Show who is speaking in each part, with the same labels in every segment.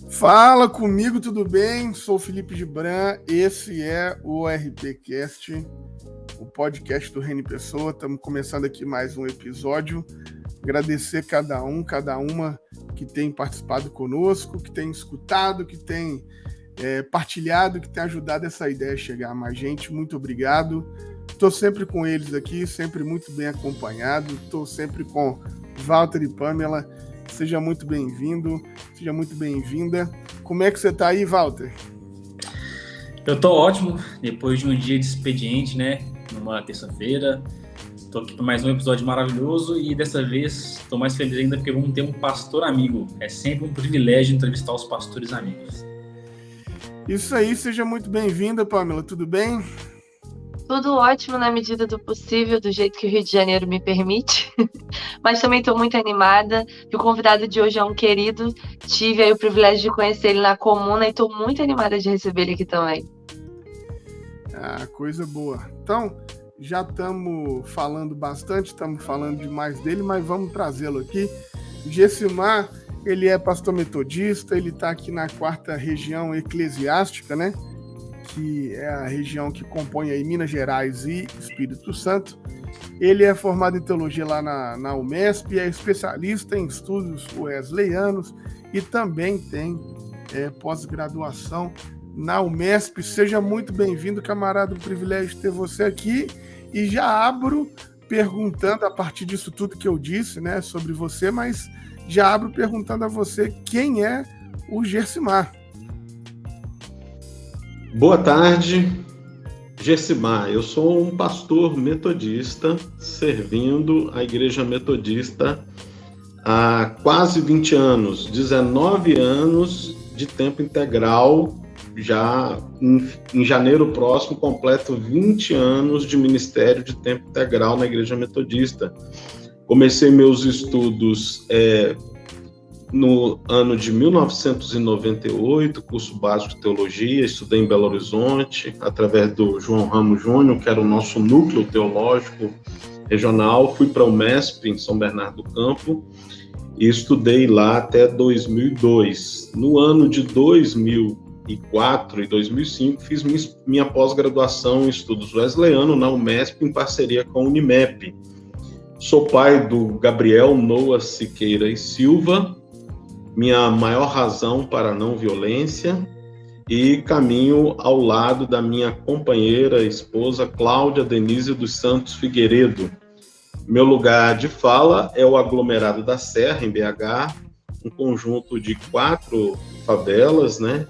Speaker 1: Fala comigo, tudo bem? Sou o Felipe Gibran, esse é o RPcast, o podcast do Reni Pessoa. Estamos começando aqui mais um episódio. Agradecer cada uma que tem participado conosco, que tem escutado, que tem partilhado, que tem ajudado essa ideia a chegar a mais gente. Muito obrigado. Estou sempre com eles aqui, sempre muito bem acompanhado. Estou sempre com Walter e Pamela. Seja muito bem-vindo, seja muito bem-vinda. Como é que você está aí, Walter?
Speaker 2: Eu estou ótimo, depois de um dia de expediente, né? Numa terça-feira. Estou aqui para mais um episódio maravilhoso e dessa vez estou mais feliz ainda porque vamos ter um pastor amigo. É sempre um privilégio entrevistar os pastores amigos.
Speaker 1: Isso aí, seja muito bem-vinda, Pamela. Tudo bem?
Speaker 3: Tudo ótimo na medida do possível, do jeito que o Rio de Janeiro me permite. Mas também estou muito animada. E o convidado de hoje é um querido. Tive aí o privilégio de conhecer ele na comuna e estou muito animada de receber ele aqui também.
Speaker 1: Ah, coisa boa. Então, já estamos falando bastante, estamos falando demais dele, mas vamos trazê-lo aqui. Gessimar, ele é pastor metodista, ele está aqui na 4ª região eclesiástica, né? Que é a região que compõe aí Minas Gerais e Espírito Santo. Ele é formado em teologia lá na UMESP, é especialista em estudos wesleyanos e também tem pós-graduação na UMESP. Seja muito bem-vindo, camarada, um privilégio ter você aqui. E já abro perguntando, a partir disso tudo que eu disse, né, sobre você, mas já abro perguntando a você quem é o Gessimar.
Speaker 4: Boa tarde, Gessimar. Eu sou um pastor metodista, servindo a Igreja Metodista há quase 20 anos, 19 anos de tempo integral. Já em janeiro próximo, completo 20 anos de ministério de tempo integral na Igreja Metodista. Comecei meus estudos no ano de 1998, curso básico de teologia, estudei em Belo Horizonte, através do João Ramos Júnior, que era o nosso núcleo teológico regional. Fui para o UMESP, em São Bernardo do Campo, e estudei lá até 2002. No ano de 2004 e 2005, fiz minha pós-graduação em estudos wesleyanos na UMESP, em parceria com a Unimep. Sou pai do Gabriel Noah Siqueira e Silva, minha maior razão para a não violência, e caminho ao lado da minha companheira, esposa, Cláudia Denise dos Santos Figueiredo. Meu lugar de fala é o aglomerado da Serra, em BH, um conjunto de 4 favelas, né?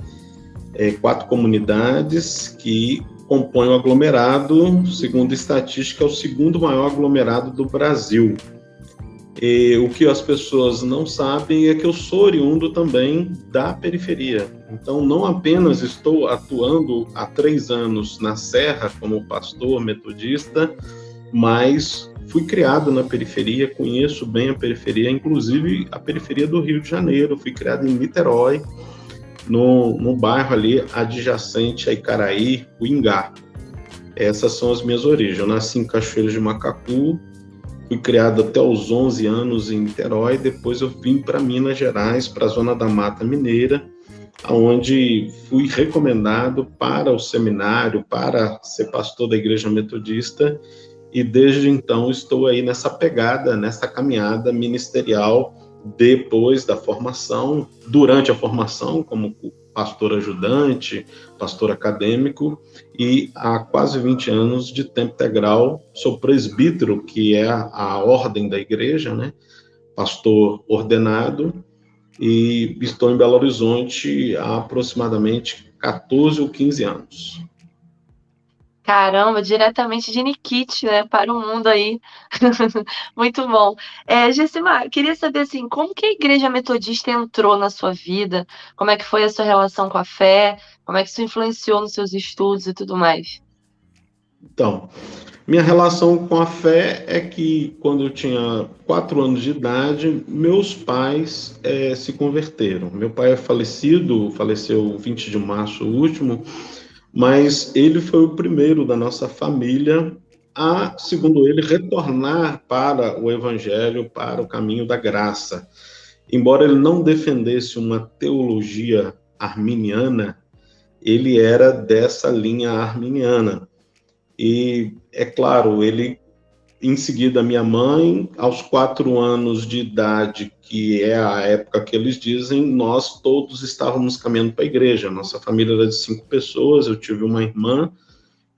Speaker 4: 4 comunidades que compõem o aglomerado. Segundo estatística, é o 2º maior aglomerado do Brasil. E o que as pessoas não sabem é que eu sou oriundo também da periferia. Então, não apenas estou atuando há 3 anos na Serra como pastor metodista, mas fui criado na periferia, conheço bem a periferia, inclusive a periferia do Rio de Janeiro. Fui criado em Niterói, no bairro ali adjacente a Icaraí, o Ingá. Essas são as minhas origens. Eu nasci em Cachoeiro de Macacu, fui criado até os 11 anos em Niterói, depois eu vim para Minas Gerais, para a Zona da Mata Mineira, onde fui recomendado para o seminário, para ser pastor da Igreja Metodista, e desde então estou aí nessa pegada, nessa caminhada ministerial, depois da formação, durante a formação, como pastor ajudante, pastor acadêmico, e há quase 20 anos de tempo integral, sou presbítero, que é a ordem da igreja, né? Pastor ordenado, e estou em Belo Horizonte há aproximadamente 14 ou 15 anos.
Speaker 3: Caramba, diretamente de Nikit, né, para o mundo aí. Muito bom. Gessimar, queria saber assim, como que a Igreja Metodista entrou na sua vida? Como é que foi a sua relação com a fé? Como é que isso influenciou nos seus estudos e tudo mais?
Speaker 4: Então, minha relação com a fé é que quando eu tinha 4 anos de idade, meus pais se converteram. Meu pai é falecido, faleceu 20 de março último, mas ele foi o primeiro da nossa família a, segundo ele, retornar para o Evangelho, para o caminho da graça. embora ele não defendesse uma teologia arminiana, ele era dessa linha arminiana. E, é claro, ele, em seguida, minha mãe, aos 4 anos de idade, que é a época que eles dizem, nós todos estávamos caminhando para a igreja. Nossa família era de 5 pessoas, eu tive uma irmã,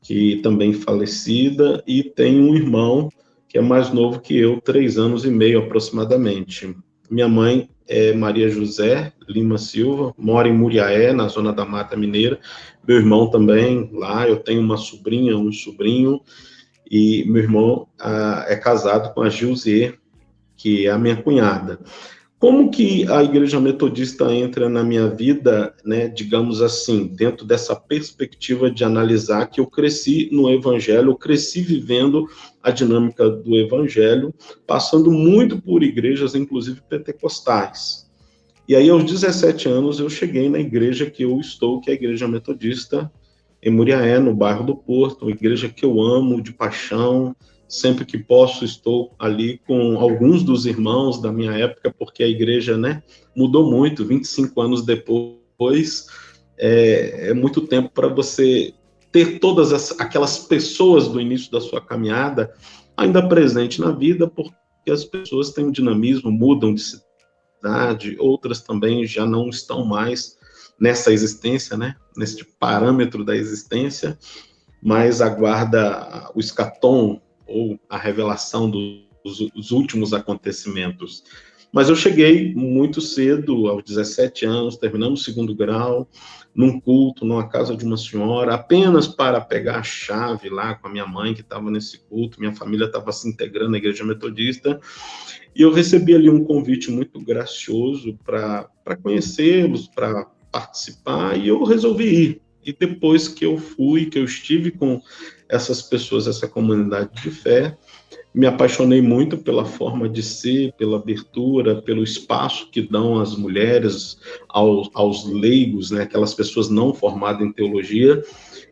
Speaker 4: que também falecida, e tenho um irmão, que é mais novo que eu, 3 anos e meio aproximadamente. Minha mãe é Maria José Lima Silva, mora em Muriaé, na zona da Mata Mineira. Meu irmão também, lá, eu tenho uma sobrinha, um sobrinho, e meu irmão é casado com a Gilzier, que é a minha cunhada. Como que a Igreja Metodista entra na minha vida, né, digamos assim, dentro dessa perspectiva de analisar que eu cresci no Evangelho, eu cresci vivendo a dinâmica do Evangelho, passando muito por igrejas, inclusive pentecostais. E aí, aos 17 anos, eu cheguei na igreja que eu estou, que é a Igreja Metodista, em Muriaé, no bairro do Porto, uma igreja que eu amo de paixão. Sempre que posso, estou ali com alguns dos irmãos da minha época, porque a igreja, né, mudou muito, 25 anos depois, é muito tempo para você ter todas aquelas pessoas do início da sua caminhada ainda presente na vida, porque as pessoas têm um dinamismo, mudam de cidade, outras também já não estão mais nessa existência, né, nesse parâmetro da existência, mas aguarda o escatom, ou a revelação dos últimos acontecimentos. Mas eu cheguei muito cedo, aos 17 anos, terminamos o 2º grau, num culto, numa casa de uma senhora, apenas para pegar a chave lá com a minha mãe, que estava nesse culto, minha família estava se integrando na Igreja Metodista, e eu recebi ali um convite muito gracioso para conhecê-los, para participar, e eu resolvi ir. E depois que eu fui, que eu estive com essas pessoas, essa comunidade de fé, me apaixonei muito pela forma de ser, pela abertura, pelo espaço que dão as mulheres, aos leigos, né, aquelas pessoas não formadas em teologia,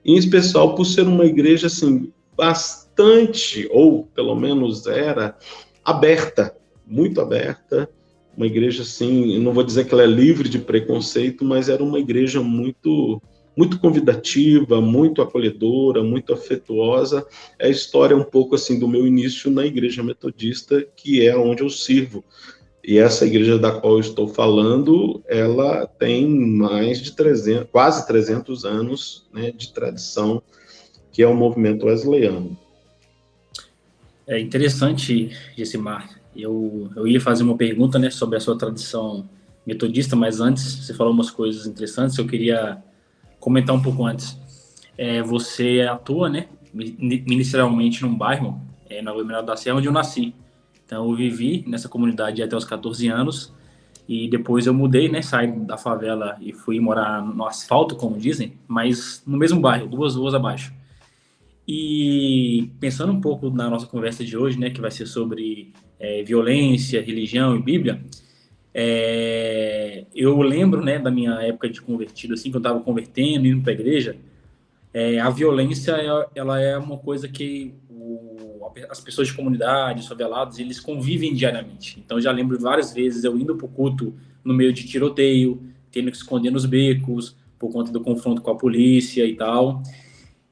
Speaker 4: em especial por ser uma igreja assim, bastante, ou pelo menos era, aberta, muito aberta, uma igreja assim, não vou dizer que ela é livre de preconceito, mas era uma igreja muito convidativa, muito acolhedora, muito afetuosa. É a história um pouco assim do meu início na Igreja Metodista, que é onde eu sirvo. E essa igreja da qual eu estou falando, ela tem mais de quase 300 anos, né, de tradição, que é o movimento wesleyano.
Speaker 2: É interessante, Gessimar. Eu ia fazer uma pergunta, né, sobre a sua tradição metodista, mas antes você falou umas coisas interessantes, eu queria comentar um pouco antes. Você atua, né, ministerialmente num bairro, na Governador da Serra, onde eu nasci. Então, eu vivi nessa comunidade até os 14 anos e depois eu mudei, né, saí da favela e fui morar no asfalto, como dizem, mas no mesmo bairro, 2 ruas abaixo. E pensando um pouco na nossa conversa de hoje, né, que vai ser sobre violência, religião e Bíblia, eu lembro, né, da minha época de convertido, assim, que eu estava convertendo, indo para a igreja, a violência, ela é uma coisa que as pessoas de comunidade, os favelados, eles convivem diariamente. Então, eu já lembro várias vezes eu indo para o culto no meio de tiroteio, tendo que esconder nos becos, por conta do confronto com a polícia e tal.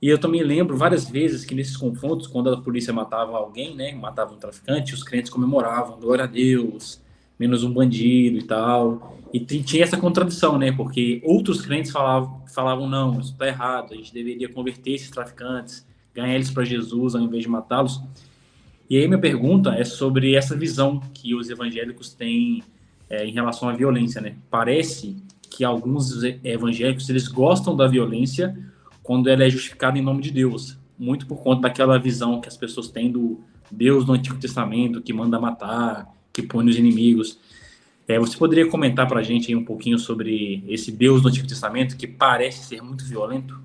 Speaker 2: E eu também lembro várias vezes que nesses confrontos, quando a polícia matava alguém, né, matava um traficante, os crentes comemoravam, glória a Deus, menos um bandido e tal. E tinha essa contradição, né? Porque outros crentes falavam não, isso está errado, a gente deveria converter esses traficantes, ganhar eles para Jesus ao invés de matá-los. E aí minha pergunta é sobre essa visão que os evangélicos têm em relação à violência, né? Parece que alguns evangélicos, eles gostam da violência quando ela é justificada em nome de Deus, muito por conta daquela visão que as pessoas têm do Deus do Antigo Testamento, que manda matar, que pune os inimigos. Você poderia comentar para a gente aí um pouquinho sobre esse Deus do Antigo Testamento, que parece ser muito violento?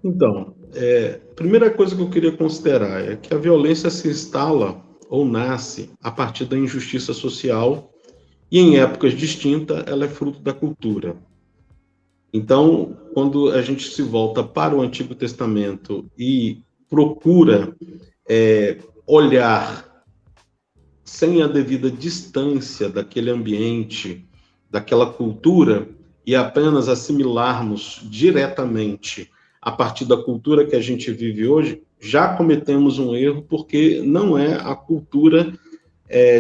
Speaker 4: Então, a primeira coisa que eu queria considerar é que a violência se instala ou nasce a partir da injustiça social e em épocas distintas ela é fruto da cultura. Então, quando a gente se volta para o Antigo Testamento e procura olhar sem a devida distância daquele ambiente, daquela cultura, e apenas assimilarmos diretamente a partir da cultura que a gente vive hoje, já cometemos um erro, porque não é a cultura,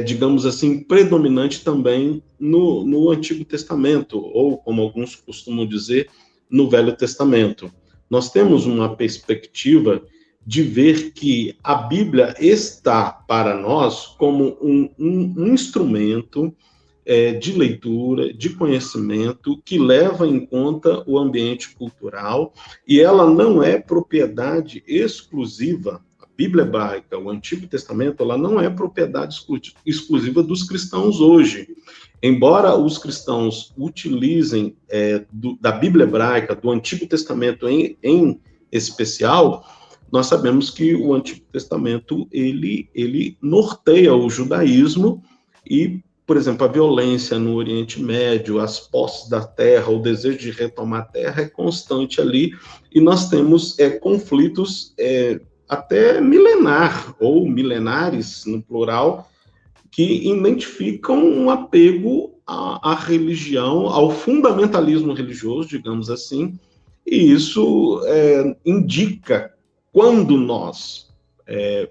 Speaker 4: digamos assim, predominante também no Antigo Testamento, ou, como alguns costumam dizer, no Velho Testamento. Nós temos uma perspectiva de ver que a Bíblia está para nós como um instrumento de leitura, de conhecimento, que leva em conta o ambiente cultural, e ela não é propriedade exclusiva. A Bíblia hebraica, o Antigo Testamento, ela não é propriedade exclusiva dos cristãos hoje. Embora os cristãos utilizem da Bíblia hebraica, do Antigo Testamento em especial, nós sabemos que o Antigo Testamento, ele norteia o judaísmo e, por exemplo, a violência no Oriente Médio, as posses da terra, o desejo de retomar a terra é constante ali, e nós temos conflitos até milenar, ou milenares, no plural, que identificam um apego à religião, ao fundamentalismo religioso, digamos assim, e isso indica, quando nós,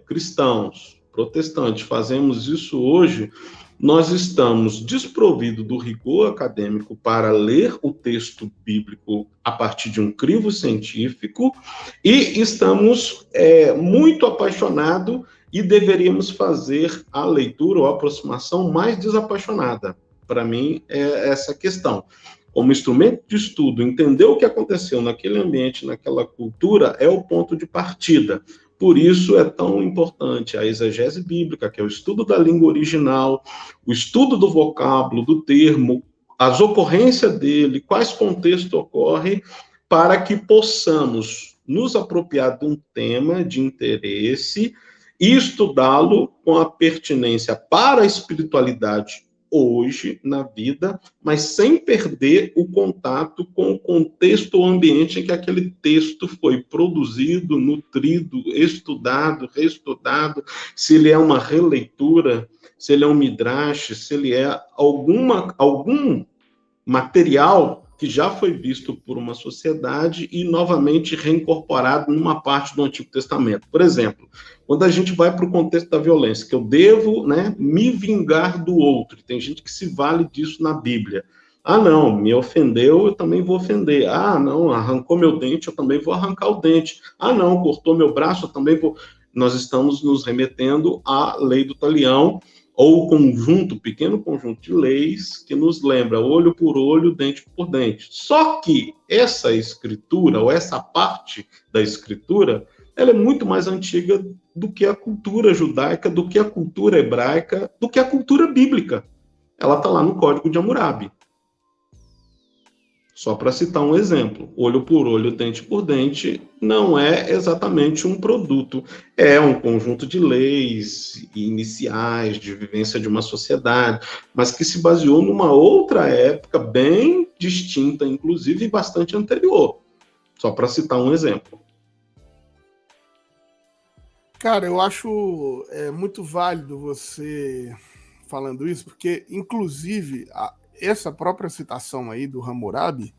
Speaker 4: cristãos, protestantes, fazemos isso hoje, nós estamos desprovidos do rigor acadêmico para ler o texto bíblico a partir de um crivo científico, e estamos muito apaixonados, e deveríamos fazer a leitura ou a aproximação mais desapaixonada. Para mim, é essa questão. Como instrumento de estudo, entender o que aconteceu naquele ambiente, naquela cultura, é o ponto de partida. Por isso é tão importante a exegese bíblica, que é o estudo da língua original, o estudo do vocábulo, do termo, as ocorrências dele, quais contextos ocorrem, para que possamos nos apropriar de um tema de interesse e estudá-lo com a pertinência para a espiritualidade hoje, na vida, mas sem perder o contato com o contexto ou ambiente em que aquele texto foi produzido, nutrido, estudado, reestudado, se ele é uma releitura, se ele é um midrash, se ele é algum material que já foi visto por uma sociedade e novamente reincorporado numa parte do Antigo Testamento. Por exemplo, quando a gente vai para o contexto da violência, que eu devo, me vingar do outro, tem gente que se vale disso na Bíblia. Ah, não, me ofendeu, eu também vou ofender. Ah, não, arrancou meu dente, eu também vou arrancar o dente. Ah, não, cortou meu braço, eu também vou... Nós estamos nos remetendo à lei do talião, ou pequeno conjunto de leis que nos lembra olho por olho, dente por dente. Só que essa escritura, ou essa parte da escritura, ela é muito mais antiga do que a cultura judaica, do que a cultura hebraica, do que a cultura bíblica. Ela está lá no Código de Hammurabi. Só para citar um exemplo, olho por olho, dente por dente, não é exatamente um produto. É um conjunto de leis iniciais, de vivência de uma sociedade, mas que se baseou numa outra época bem distinta, inclusive, e bastante anterior. Só para citar um exemplo.
Speaker 1: Cara, eu acho muito válido você falando isso, porque, inclusive, essa própria citação aí do Hammurabi,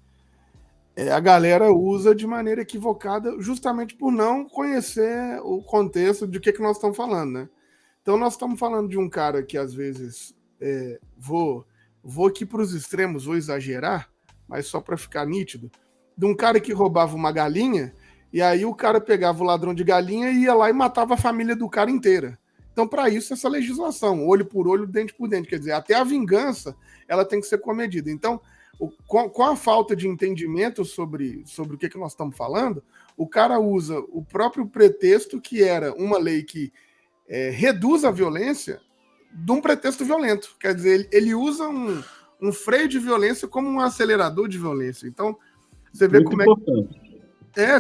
Speaker 1: a galera usa de maneira equivocada, justamente por não conhecer o contexto de que nós estamos falando, né? Então, nós estamos falando de um cara que, às vezes, vou aqui para os extremos, vou exagerar, mas só para ficar nítido, de um cara que roubava uma galinha, e aí o cara pegava o ladrão de galinha e ia lá e matava a família do cara inteira. Então, para isso, essa legislação, olho por olho, dente por dente, quer dizer, até a vingança, ela tem que ser comedida. Então, com a falta de entendimento sobre o que nós estamos falando, o cara usa o próprio pretexto, que era uma lei que reduz a violência, de um pretexto violento. Quer dizer, ele usa um freio de violência como um acelerador de violência. Então, você vê
Speaker 4: muito
Speaker 1: como
Speaker 4: importante.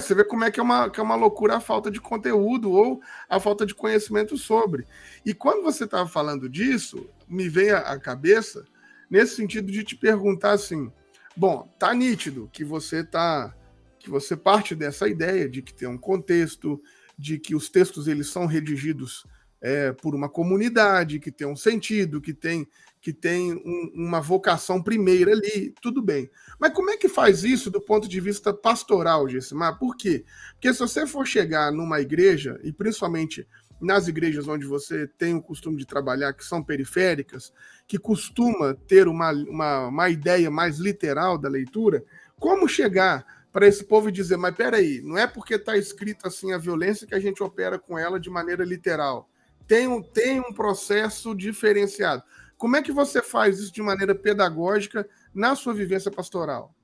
Speaker 1: você vê como que é uma loucura a falta de conteúdo ou a falta de conhecimento sobre. E quando você estava falando disso, me veio à cabeça nesse sentido de te perguntar assim, bom, tá nítido que você parte dessa ideia de que tem um contexto, de que os textos eles são redigidos por uma comunidade, que tem um sentido, que tem uma vocação primeira ali, tudo bem. Mas como é que faz isso do ponto de vista pastoral, Gessimar? Por quê? Porque se você for chegar numa igreja, e principalmente nas igrejas onde você tem o costume de trabalhar, que são periféricas, que costuma ter uma ideia mais literal da leitura, como chegar para esse povo e dizer, mas peraí, não é porque está escrito assim a violência que a gente opera com ela de maneira literal. Tem um processo diferenciado. Como é que você faz isso de maneira pedagógica na sua vivência pastoral?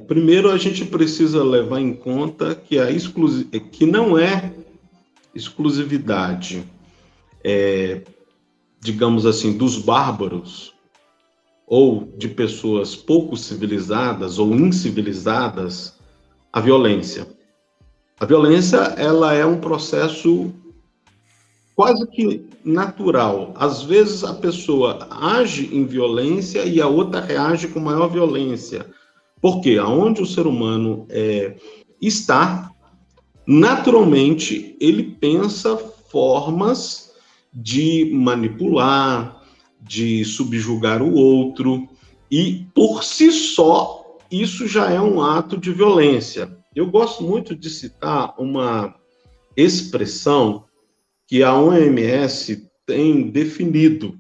Speaker 4: Primeiro, a gente precisa levar em conta que não é exclusividade, digamos assim, dos bárbaros ou de pessoas pouco civilizadas ou incivilizadas, a violência. A violência, ela é um processo quase que natural. Às vezes a pessoa age em violência e a outra reage com maior violência. Por quê? Aonde o ser humano está, naturalmente, ele pensa formas de manipular, de subjugar o outro, e por si só, isso já é um ato de violência. Eu gosto muito de citar uma expressão que a OMS tem definido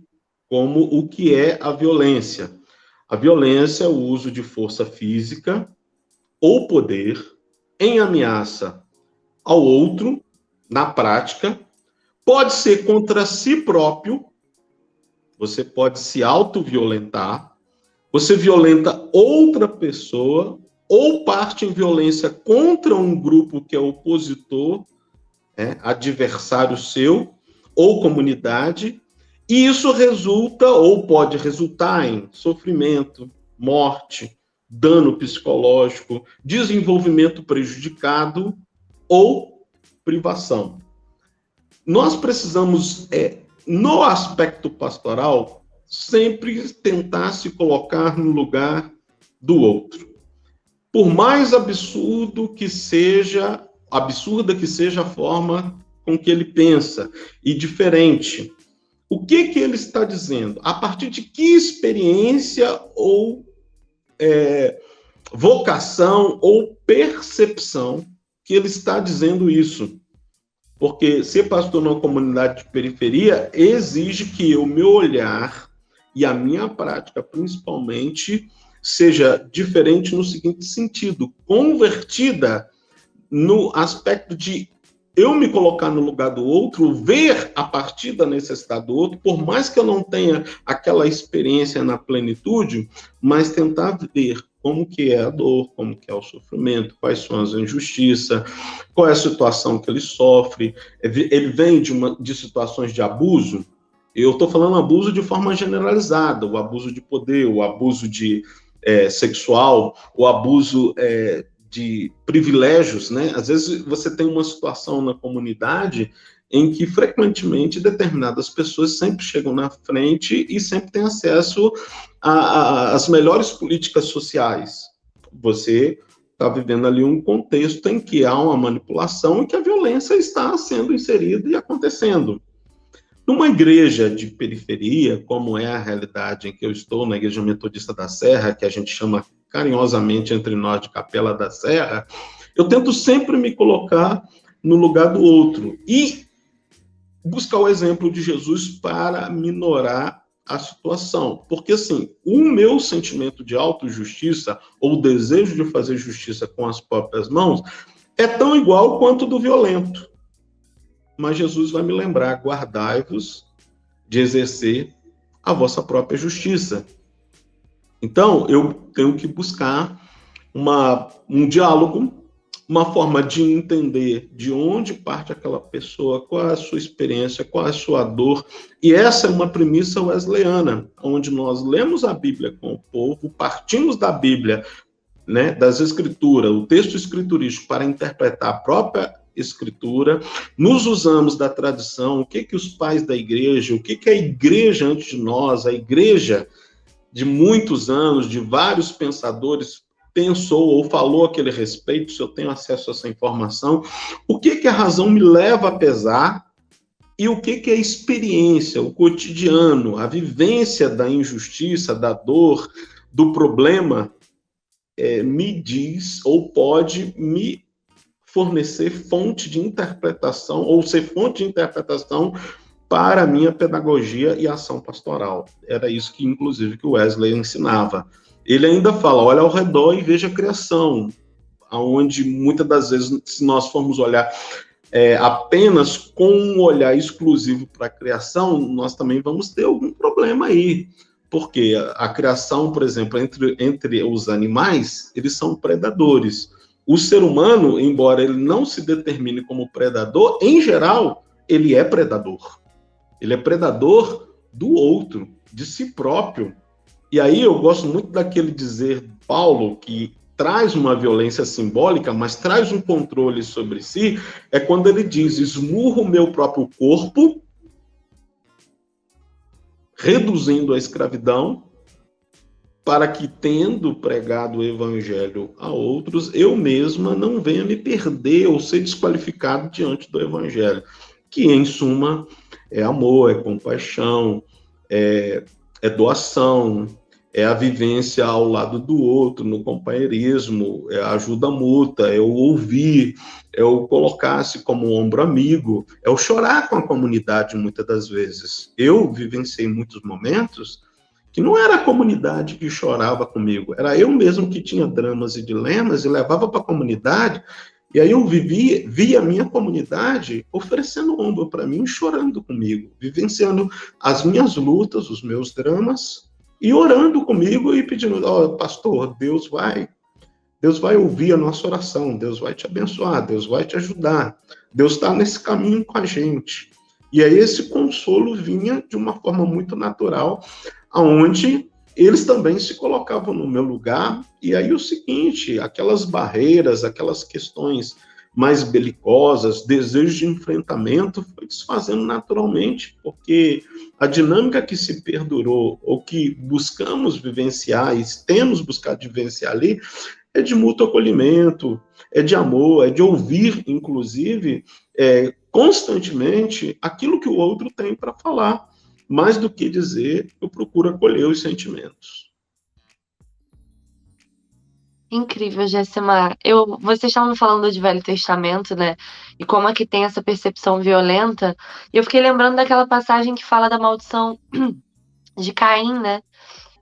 Speaker 4: como o que é a violência. A violência é o uso de força física ou poder em ameaça ao outro, na prática, pode ser contra si próprio, você pode se autoviolentar, você violenta outra pessoa, ou parte em violência contra um grupo que é opositor, adversário seu, ou comunidade, e isso resulta, ou pode resultar em sofrimento, morte, dano psicológico, desenvolvimento prejudicado ou privação. Nós precisamos, no aspecto pastoral, sempre tentar se colocar no lugar do outro. Por mais absurda que seja a forma com que ele pensa, e diferente. O que ele está dizendo? A partir de que experiência ou vocação ou percepção que ele está dizendo isso? Porque ser pastor numa comunidade de periferia exige que o meu olhar e a minha prática, principalmente, seja diferente no seguinte sentido, convertida no aspecto de eu me colocar no lugar do outro, ver a partir da necessidade do outro, por mais que eu não tenha aquela experiência na plenitude, mas tentar ver como que é a dor, como que é o sofrimento, quais são as injustiças, qual é a situação que ele sofre, ele vem de situações de abuso. Eu estou falando abuso de forma generalizada, o abuso de poder, o abuso sexual, o abuso de privilégios, né? Às vezes você tem uma situação na comunidade em que frequentemente determinadas pessoas sempre chegam na frente e sempre têm acesso às melhores políticas sociais. Você está vivendo ali um contexto em que há uma manipulação e que a violência está sendo inserida e acontecendo. Numa igreja de periferia, como é a realidade em que eu estou, na Igreja Metodista da Serra, que a gente chama carinhosamente entre nós de Capela da Serra, eu tento sempre me colocar no lugar do outro e buscar o exemplo de Jesus para minorar a situação. Porque, assim, o meu sentimento de autojustiça, ou o desejo de fazer justiça com as próprias mãos, é tão igual quanto do violento. Mas Jesus vai me lembrar, guardai-vos de exercer a vossa própria justiça. Então, eu tenho que buscar um diálogo, uma forma de entender de onde parte aquela pessoa, qual é a sua experiência, qual é a sua dor. E essa é uma premissa wesleyana, onde nós lemos a Bíblia com o povo, partimos da Bíblia, né, das Escrituras, o texto escriturístico, para interpretar a própria Escritura, nos usamos da tradição, o que os pais da igreja, o que a igreja antes de nós, a igreja de muitos anos, de vários pensadores, pensou ou falou a aquele respeito, se eu tenho acesso a essa informação, o que a razão me leva a pesar E o que é experiência, o cotidiano, a vivência da injustiça, da dor, do problema, me diz ou pode me fornecer fonte de interpretação, ou ser fonte de interpretação para a minha pedagogia e ação pastoral. Era isso que, inclusive, que o Wesley ensinava. Ele ainda fala, olha ao redor e veja a criação, onde muitas das vezes, se nós formos olhar apenas com um olhar exclusivo para a criação, nós também vamos ter algum problema aí. Porque a criação, por exemplo, entre os animais, eles são predadores. O ser humano, embora ele não se determine como predador, em geral, ele é predador. Ele é predador do outro, de si próprio. E aí eu gosto muito daquele dizer de Paulo, que traz uma violência simbólica, mas traz um controle sobre si, é quando ele diz, esmurro o meu próprio corpo, reduzindo a escravidão, para que, tendo pregado o evangelho a outros, eu mesma não venha me perder ou ser desqualificado diante do evangelho, que, em suma, é amor, é compaixão, é doação, é a vivência ao lado do outro, no companheirismo, é a ajuda mútua, é o ouvir, é o colocar-se como um ombro amigo, é o chorar com a comunidade, muitas das vezes. Eu vivenciei muitos momentos que não era a comunidade que chorava comigo, era eu mesmo que tinha dramas e dilemas e levava para a comunidade, e aí eu via a minha comunidade oferecendo ombro para mim, chorando comigo, vivenciando as minhas lutas, os meus dramas, e orando comigo e pedindo, pastor, Deus vai ouvir a nossa oração, Deus vai te abençoar, Deus vai te ajudar, Deus está nesse caminho com a gente. E aí esse consolo vinha de uma forma muito natural, onde eles também se colocavam no meu lugar, e aí o seguinte, aquelas barreiras, aquelas questões mais belicosas, desejo de enfrentamento, foi desfazendo naturalmente, porque a dinâmica que se perdurou, ou que buscamos vivenciar, e temos buscado vivenciar ali, é de mútuo acolhimento, é de amor, é de ouvir, inclusive, constantemente, aquilo que o outro tem para falar, mais do que dizer, eu procuro acolher os sentimentos.
Speaker 3: Incrível, Gessimar. Vocês estavam falando de Velho Testamento, né? E como é que tem essa percepção violenta. E eu fiquei lembrando daquela passagem que fala da maldição de Caim, né?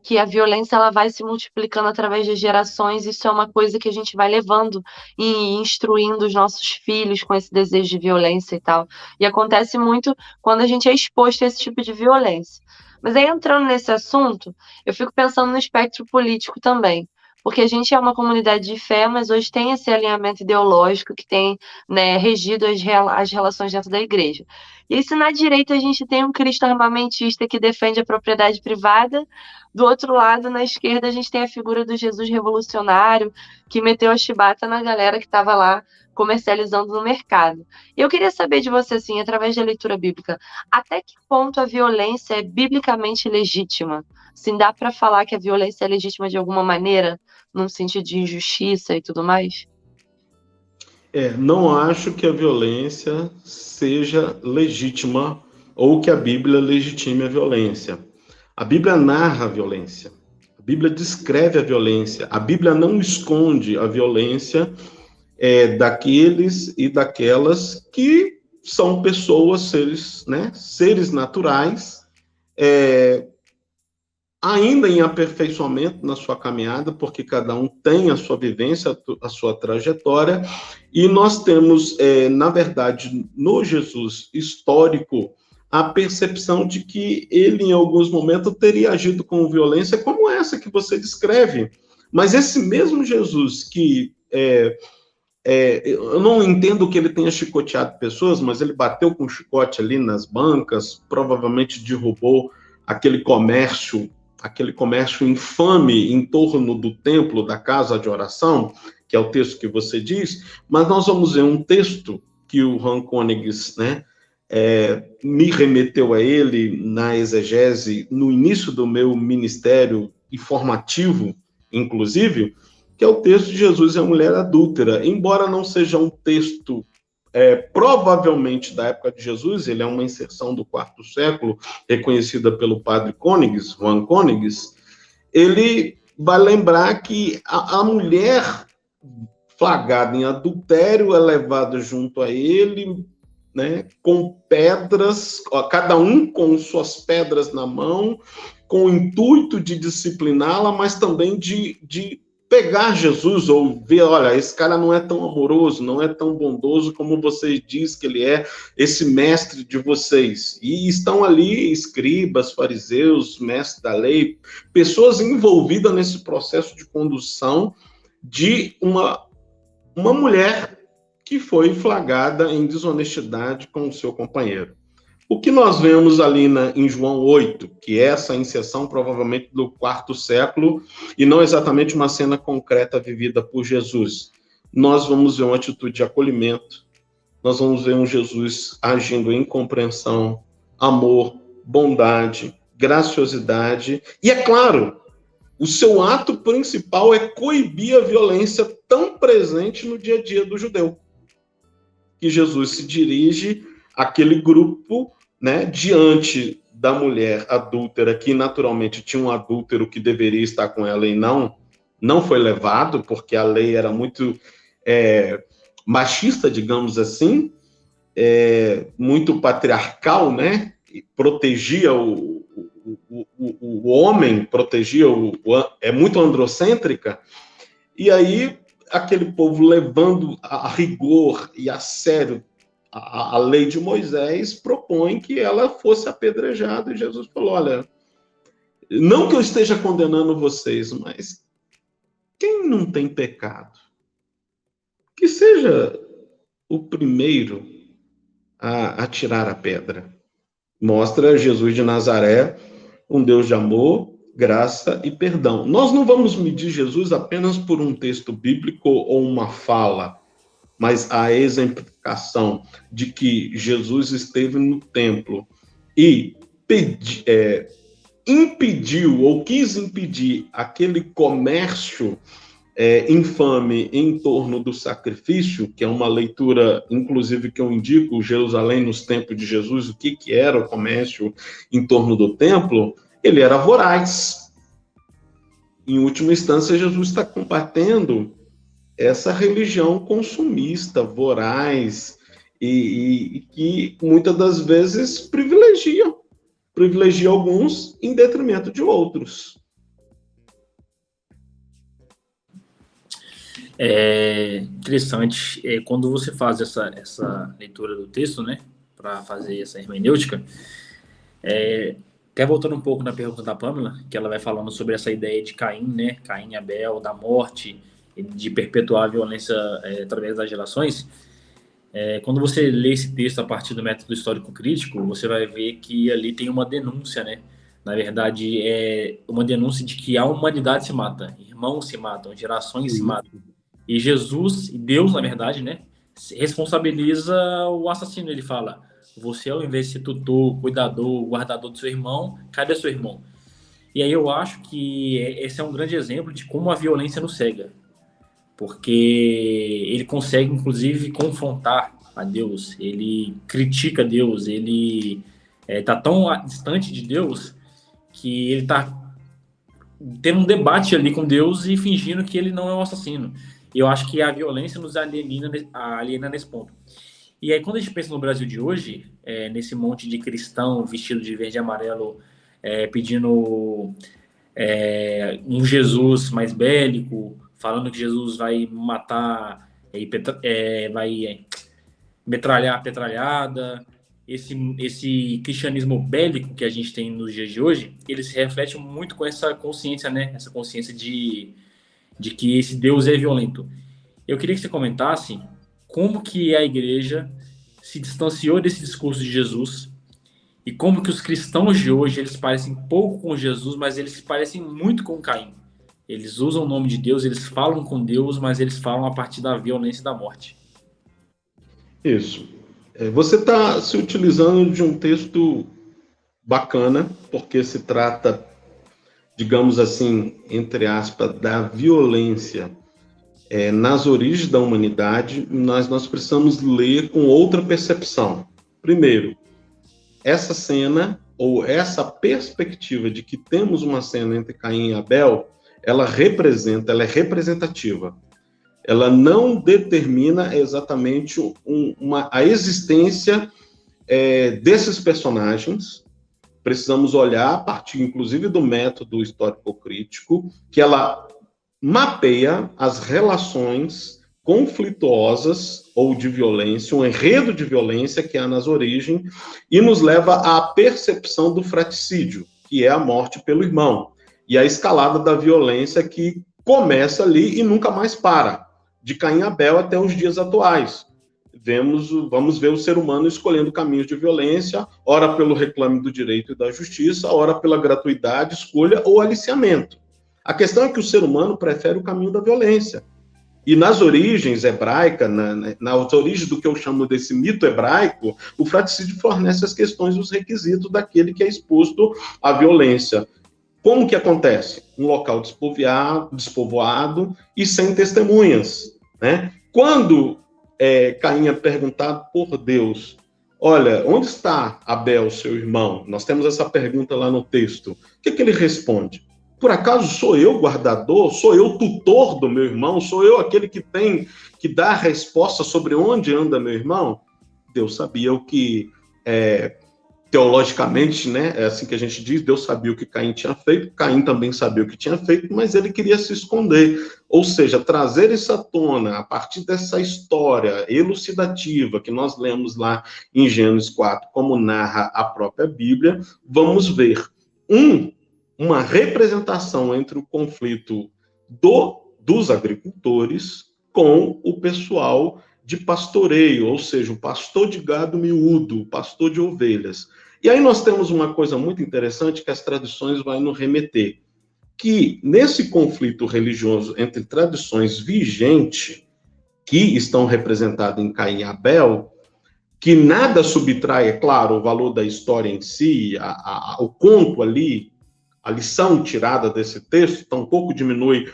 Speaker 3: Que a violência ela vai se multiplicando através de gerações. Isso é uma coisa que a gente vai levando e instruindo os nossos filhos com esse desejo de violência e tal. E acontece muito quando a gente é exposto a esse tipo de violência. Mas aí, entrando nesse assunto, eu fico pensando no espectro político também. Porque a gente é uma comunidade de fé, mas hoje tem esse alinhamento ideológico que tem, né, regido as relações dentro da igreja. E aí, se na direita a gente tem um Cristo armamentista que defende a propriedade privada, do outro lado, na esquerda, a gente tem a figura do Jesus revolucionário, que meteu a chibata na galera que estava lá comercializando no mercado. E eu queria saber de você, assim, através da leitura bíblica, até que ponto a violência é biblicamente legítima? Assim, dá para falar que a violência é legítima de alguma maneira, num sentido de injustiça e tudo mais?
Speaker 4: Não acho que a violência seja legítima ou que a Bíblia legitime a violência. A Bíblia narra a violência. A Bíblia descreve a violência. A Bíblia não esconde a violência daqueles e daquelas que são pessoas, seres, né, seres naturais, ainda em aperfeiçoamento na sua caminhada, porque cada um tem a sua vivência, a sua trajetória, e nós temos, na verdade, no Jesus histórico, a percepção de que ele, em alguns momentos, teria agido com violência como essa que você descreve. Mas esse mesmo Jesus que... eu não entendo que ele tenha chicoteado pessoas, mas ele bateu com chicote ali nas bancas, provavelmente derrubou aquele comércio infame em torno do templo, da casa de oração, que é o texto que você diz, mas nós vamos ver um texto que o Ron Koenigs, né, me remeteu a ele na exegese, no início do meu ministério informativo, inclusive, que é o texto de Jesus e a mulher adúltera. Embora não seja um texto provavelmente da época de Jesus, ele é uma inserção do quarto século, reconhecida pelo padre Königs, Juan Königs, ele vai lembrar que a mulher flagrada em adultério é levada junto a ele, né, com pedras, cada um com suas pedras na mão, com o intuito de discipliná-la, mas também de pegar Jesus ou ver, olha, esse cara não é tão amoroso, não é tão bondoso como vocês dizem que ele é, esse mestre de vocês. E estão ali escribas, fariseus, mestres da lei, pessoas envolvidas nesse processo de condução de uma mulher que foi flagrada em desonestidade com o seu companheiro. O que nós vemos ali em João 8, que é essa inserção provavelmente do quarto século, e não exatamente uma cena concreta vivida por Jesus. Nós vamos ver uma atitude de acolhimento, nós vamos ver um Jesus agindo em compreensão, amor, bondade, graciosidade, e é claro, o seu ato principal é coibir a violência tão presente no dia a dia do judeu. Que Jesus se dirige àquele grupo, né, diante da mulher adúltera, que naturalmente tinha um adúltero que deveria estar com ela e não foi levado, porque a lei era muito machista, digamos assim, muito patriarcal, né, e protegia o homem, protegia é muito androcêntrica, e aí aquele povo levando a rigor e a sério a lei de Moisés propõe que ela fosse apedrejada, e Jesus falou, olha, não que eu esteja condenando vocês, mas quem não tem pecado, que seja o primeiro a tirar a pedra. Mostra Jesus de Nazaré, um Deus de amor, graça e perdão. Nós não vamos medir Jesus apenas por um texto bíblico ou uma fala, mas a exemplificação de que Jesus esteve no templo e impediu ou quis impedir aquele comércio infame em torno do sacrifício, que é uma leitura, inclusive, que eu indico, Jerusalém nos tempos de Jesus, o que era o comércio em torno do templo, ele era voraz. Em última instância, Jesus está combatendo essa religião consumista, voraz, e que muitas das vezes privilegia alguns em detrimento de outros.
Speaker 2: É interessante, quando você faz essa leitura do texto, né, para fazer essa hermenêutica, até voltando um pouco na pergunta da Pamela, que ela vai falando sobre essa ideia de Caim, né, Caim e Abel, da morte, de perpetuar a violência através das gerações, quando você lê esse texto a partir do método histórico crítico, você vai ver que ali tem uma denúncia, né? Na verdade, é uma denúncia de que a humanidade se mata, irmãos se matam, gerações se matam. E Jesus, e Deus, na verdade, né, responsabiliza o assassino. Ele fala, você, ao invés de ser tutor, cuidador, guardador do seu irmão, cadê seu irmão? E aí eu acho que esse é um grande exemplo de como a violência nos cega. Porque ele consegue, inclusive, confrontar a Deus, ele critica Deus, ele está tão distante de Deus que ele está tendo um debate ali com Deus e fingindo que ele não é um assassino. E eu acho que a violência nos aliena nesse ponto. E aí, quando a gente pensa no Brasil de hoje, nesse monte de cristão vestido de verde e amarelo, pedindo um Jesus mais bélico, falando que Jesus vai matar, vai metralhar a petralhada, esse cristianismo bélico que a gente tem nos dias de hoje, ele se reflete muito com essa consciência, né? Essa consciência de que esse Deus é violento. Eu queria que você comentasse como que a igreja se distanciou desse discurso de Jesus e como que os cristãos de hoje, eles parecem pouco com Jesus, mas eles se parecem muito com Caim. Eles usam o nome de Deus, eles falam com Deus, mas eles falam a partir da violência e da morte.
Speaker 4: Isso. Você está se utilizando de um texto bacana, porque se trata, digamos assim, entre aspas, da violência nas origens da humanidade, nós precisamos ler com outra percepção. Primeiro, essa cena, ou essa perspectiva de que temos uma cena entre Caim e Abel, ela é representativa. Ela não determina exatamente a existência desses personagens. Precisamos olhar, a partir, inclusive, do método histórico-crítico, que ela mapeia as relações conflituosas ou de violência, um enredo de violência que há nas origens, e nos leva à percepção do fratricídio, que é a morte pelo irmão, e a escalada da violência que começa ali e nunca mais para, de Caim e Abel até os dias atuais. Vamos ver o ser humano escolhendo caminhos de violência, ora pelo reclame do direito e da justiça, ora pela gratuidade, escolha ou aliciamento. A questão é que o ser humano prefere o caminho da violência. E nas origens hebraicas, nas origens do que eu chamo desse mito hebraico, o fratricídio fornece as questões e os requisitos daquele que é exposto à violência. Como que acontece? Um local despovoado e sem testemunhas, né? Quando Caim é perguntado por Deus, olha, onde está Abel, seu irmão? Nós temos essa pergunta lá no texto. O que ele responde? Por acaso sou eu guardador? Sou eu tutor do meu irmão? Sou eu aquele que tem que dar a resposta sobre onde anda meu irmão? Deus sabia o que, teologicamente, né, é assim que a gente diz, Deus sabia o que Caim tinha feito, Caim também sabia o que tinha feito, mas ele queria se esconder. Ou seja, trazer isso à tona, a partir dessa história elucidativa que nós lemos lá em Gênesis 4, como narra a própria Bíblia, vamos ver uma representação entre o conflito dos agricultores com o pessoal de pastoreio, ou seja, o pastor de gado miúdo, o pastor de ovelhas. E aí nós temos uma coisa muito interessante que as tradições vão nos remeter, que nesse conflito religioso entre tradições vigentes, que estão representadas em Caim e Abel, que nada subtrai, é claro, o valor da história em si, o conto ali, a lição tirada desse texto, tampouco diminui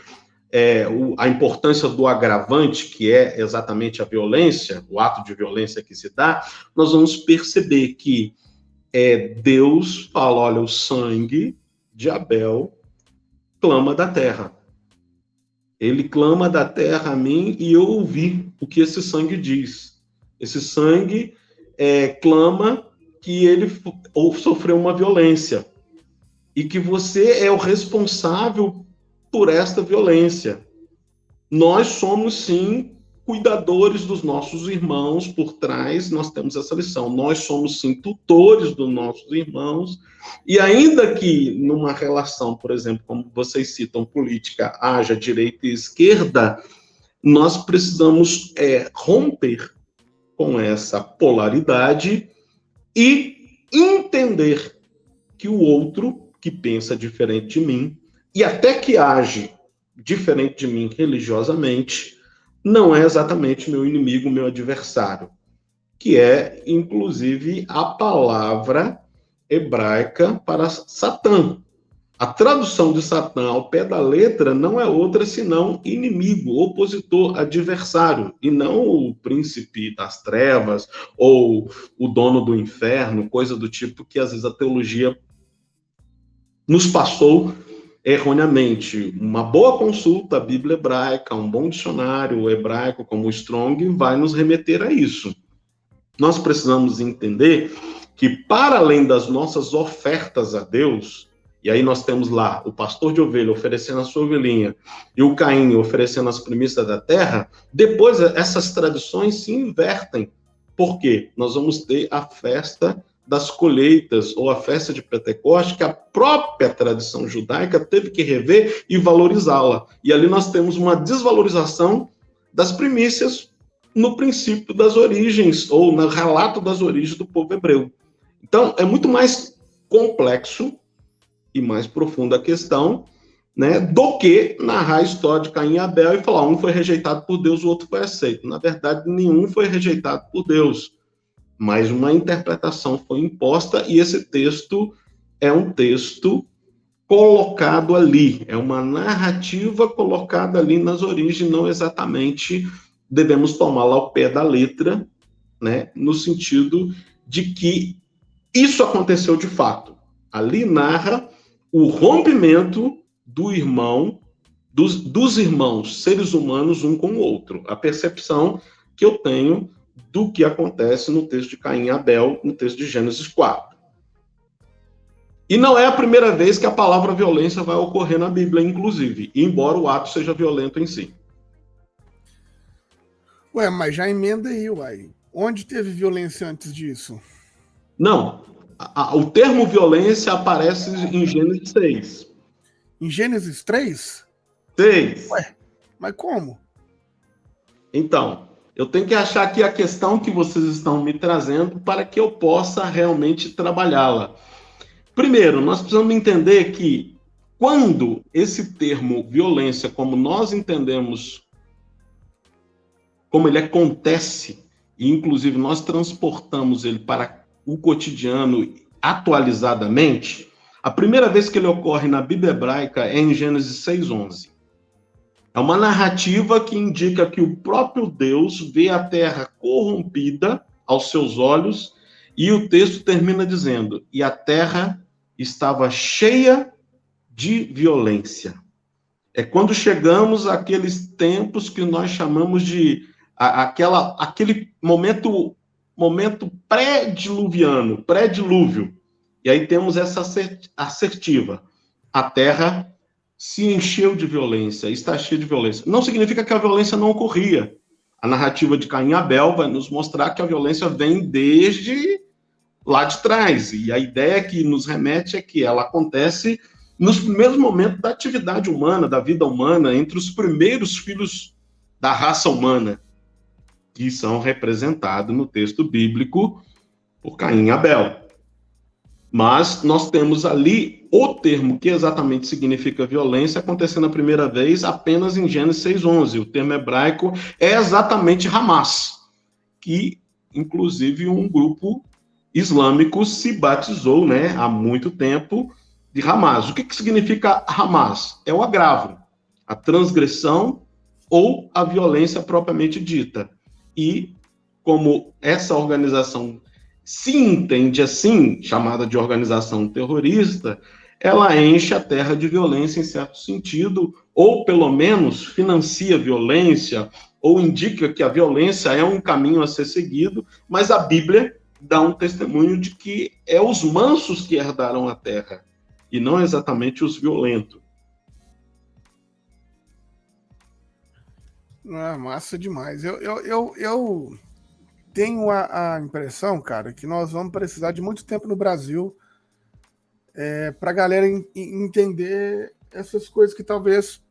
Speaker 4: a importância do agravante, que é exatamente a violência, o ato de violência que se dá, nós vamos perceber que Deus fala, olha, o sangue de Abel clama da terra. Ele clama da terra a mim e eu ouvi o que esse sangue diz. Esse sangue clama que ele sofreu uma violência. E que você é o responsável por esta violência. Nós somos, sim, cuidadores dos nossos irmãos por trás, nós temos essa lição. Nós somos, sim, tutores dos nossos irmãos, e ainda que numa relação, por exemplo, como vocês citam, política, haja direita e esquerda, nós precisamos romper com essa polaridade e entender que o outro que pensa diferente de mim, e até que age diferente de mim religiosamente, não é exatamente meu inimigo, meu adversário, que é, inclusive, a palavra hebraica para Satã. A tradução de Satã ao pé da letra não é outra senão inimigo, opositor, adversário, e não o príncipe das trevas ou o dono do inferno, coisa do tipo que às vezes a teologia nos passou erroneamente. Uma boa consulta à Bíblia hebraica, um bom dicionário hebraico como o Strong vai nos remeter a isso. Nós precisamos entender que, para além das nossas ofertas a Deus, e aí nós temos lá o pastor de ovelha oferecendo a sua ovelhinha e o Caim oferecendo as primícias da terra, depois essas tradições se invertem. Por quê? Nós vamos ter a festa das colheitas, ou a festa de Pentecoste, que a própria tradição judaica teve que rever e valorizá-la. E ali nós temos uma desvalorização das primícias no princípio das origens, ou no relato das origens do povo hebreu. Então, é muito mais complexo e mais profunda a questão, né, do que narrar a história de Caim e Abel e falar, um foi rejeitado por Deus, o outro foi aceito. Na verdade, nenhum foi rejeitado por Deus, mas uma interpretação foi imposta, e esse texto é um texto colocado ali, é uma narrativa colocada ali nas origens, não exatamente devemos tomá-la ao pé da letra, né, no sentido de que isso aconteceu de fato. Ali narra o rompimento do irmão, dos irmãos seres humanos um com o outro, a percepção que eu tenho do que acontece no texto de Caim e Abel, no texto de Gênesis 4. E não é a primeira vez que a palavra violência vai ocorrer na Bíblia, inclusive, embora o ato seja violento em si.
Speaker 1: Ué, mas já emenda aí, uai. Onde teve violência antes disso?
Speaker 4: Não. O termo violência aparece em Gênesis 6.
Speaker 1: Em Gênesis 3?
Speaker 4: 6.
Speaker 1: Ué, mas como?
Speaker 4: Então, eu tenho que achar aqui a questão que vocês estão me trazendo para que eu possa realmente trabalhá-la. Primeiro, nós precisamos entender que quando esse termo violência, como nós entendemos, como ele acontece, e inclusive nós transportamos ele para o cotidiano atualizadamente, a primeira vez que ele ocorre na Bíblia hebraica é em Gênesis 6:11. É uma narrativa que indica que o próprio Deus vê a terra corrompida aos seus olhos, e o texto termina dizendo: e a terra estava cheia de violência. É quando chegamos àqueles tempos que nós chamamos de aquele momento pré-diluviano, pré-dilúvio. E aí temos essa assertiva: a terra se encheu de violência, está cheia de violência. Não significa que a violência não ocorria. A narrativa de Caim e Abel vai nos mostrar que a violência vem desde lá de trás. E a ideia que nos remete é que ela acontece nos primeiros momentos da atividade humana, da vida humana, entre os primeiros filhos da raça humana, que são representados no texto bíblico por Caim e Abel. Mas nós temos ali o termo que exatamente significa violência acontecendo a primeira vez apenas em Gênesis 6:11. O termo hebraico é exatamente Hamas, que inclusive um grupo islâmico se batizou, né, há muito tempo, de Hamas. O que significa Hamas? É o agravo, a transgressão ou a violência propriamente dita. E como essa organização se entende assim, chamada de organização terrorista, ela enche a terra de violência em certo sentido, ou pelo menos financia violência, ou indica que a violência é um caminho a ser seguido, mas a Bíblia dá um testemunho de que é os mansos que herdarão a terra, e não exatamente os violentos.
Speaker 1: Massa demais. Eu tenho a impressão, cara, que nós vamos precisar de muito tempo no Brasil para a galera entender essas coisas que talvez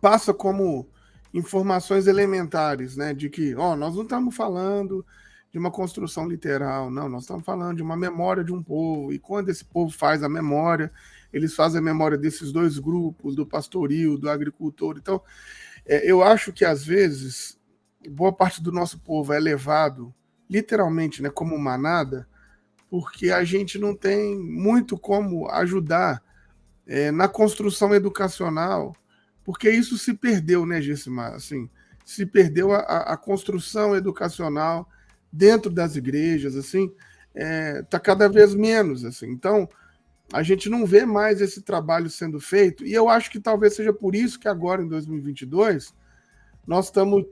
Speaker 1: passa como informações elementares, né? De que, nós não estamos falando de uma construção literal, não, nós estamos falando de uma memória de um povo, e quando esse povo faz a memória, eles fazem a memória desses dois grupos, do pastoril, do agricultor. Então, eu acho que às vezes boa parte do nosso povo é levado literalmente, né, como manada, porque a gente não tem muito como ajudar na construção educacional, porque isso se perdeu, né, Gessimar? Assim, se perdeu a construção educacional dentro das igrejas, assim, tá cada vez menos, assim. Então, a gente não vê mais esse trabalho sendo feito, e eu acho que talvez seja por isso que agora, em 2022, nós estamos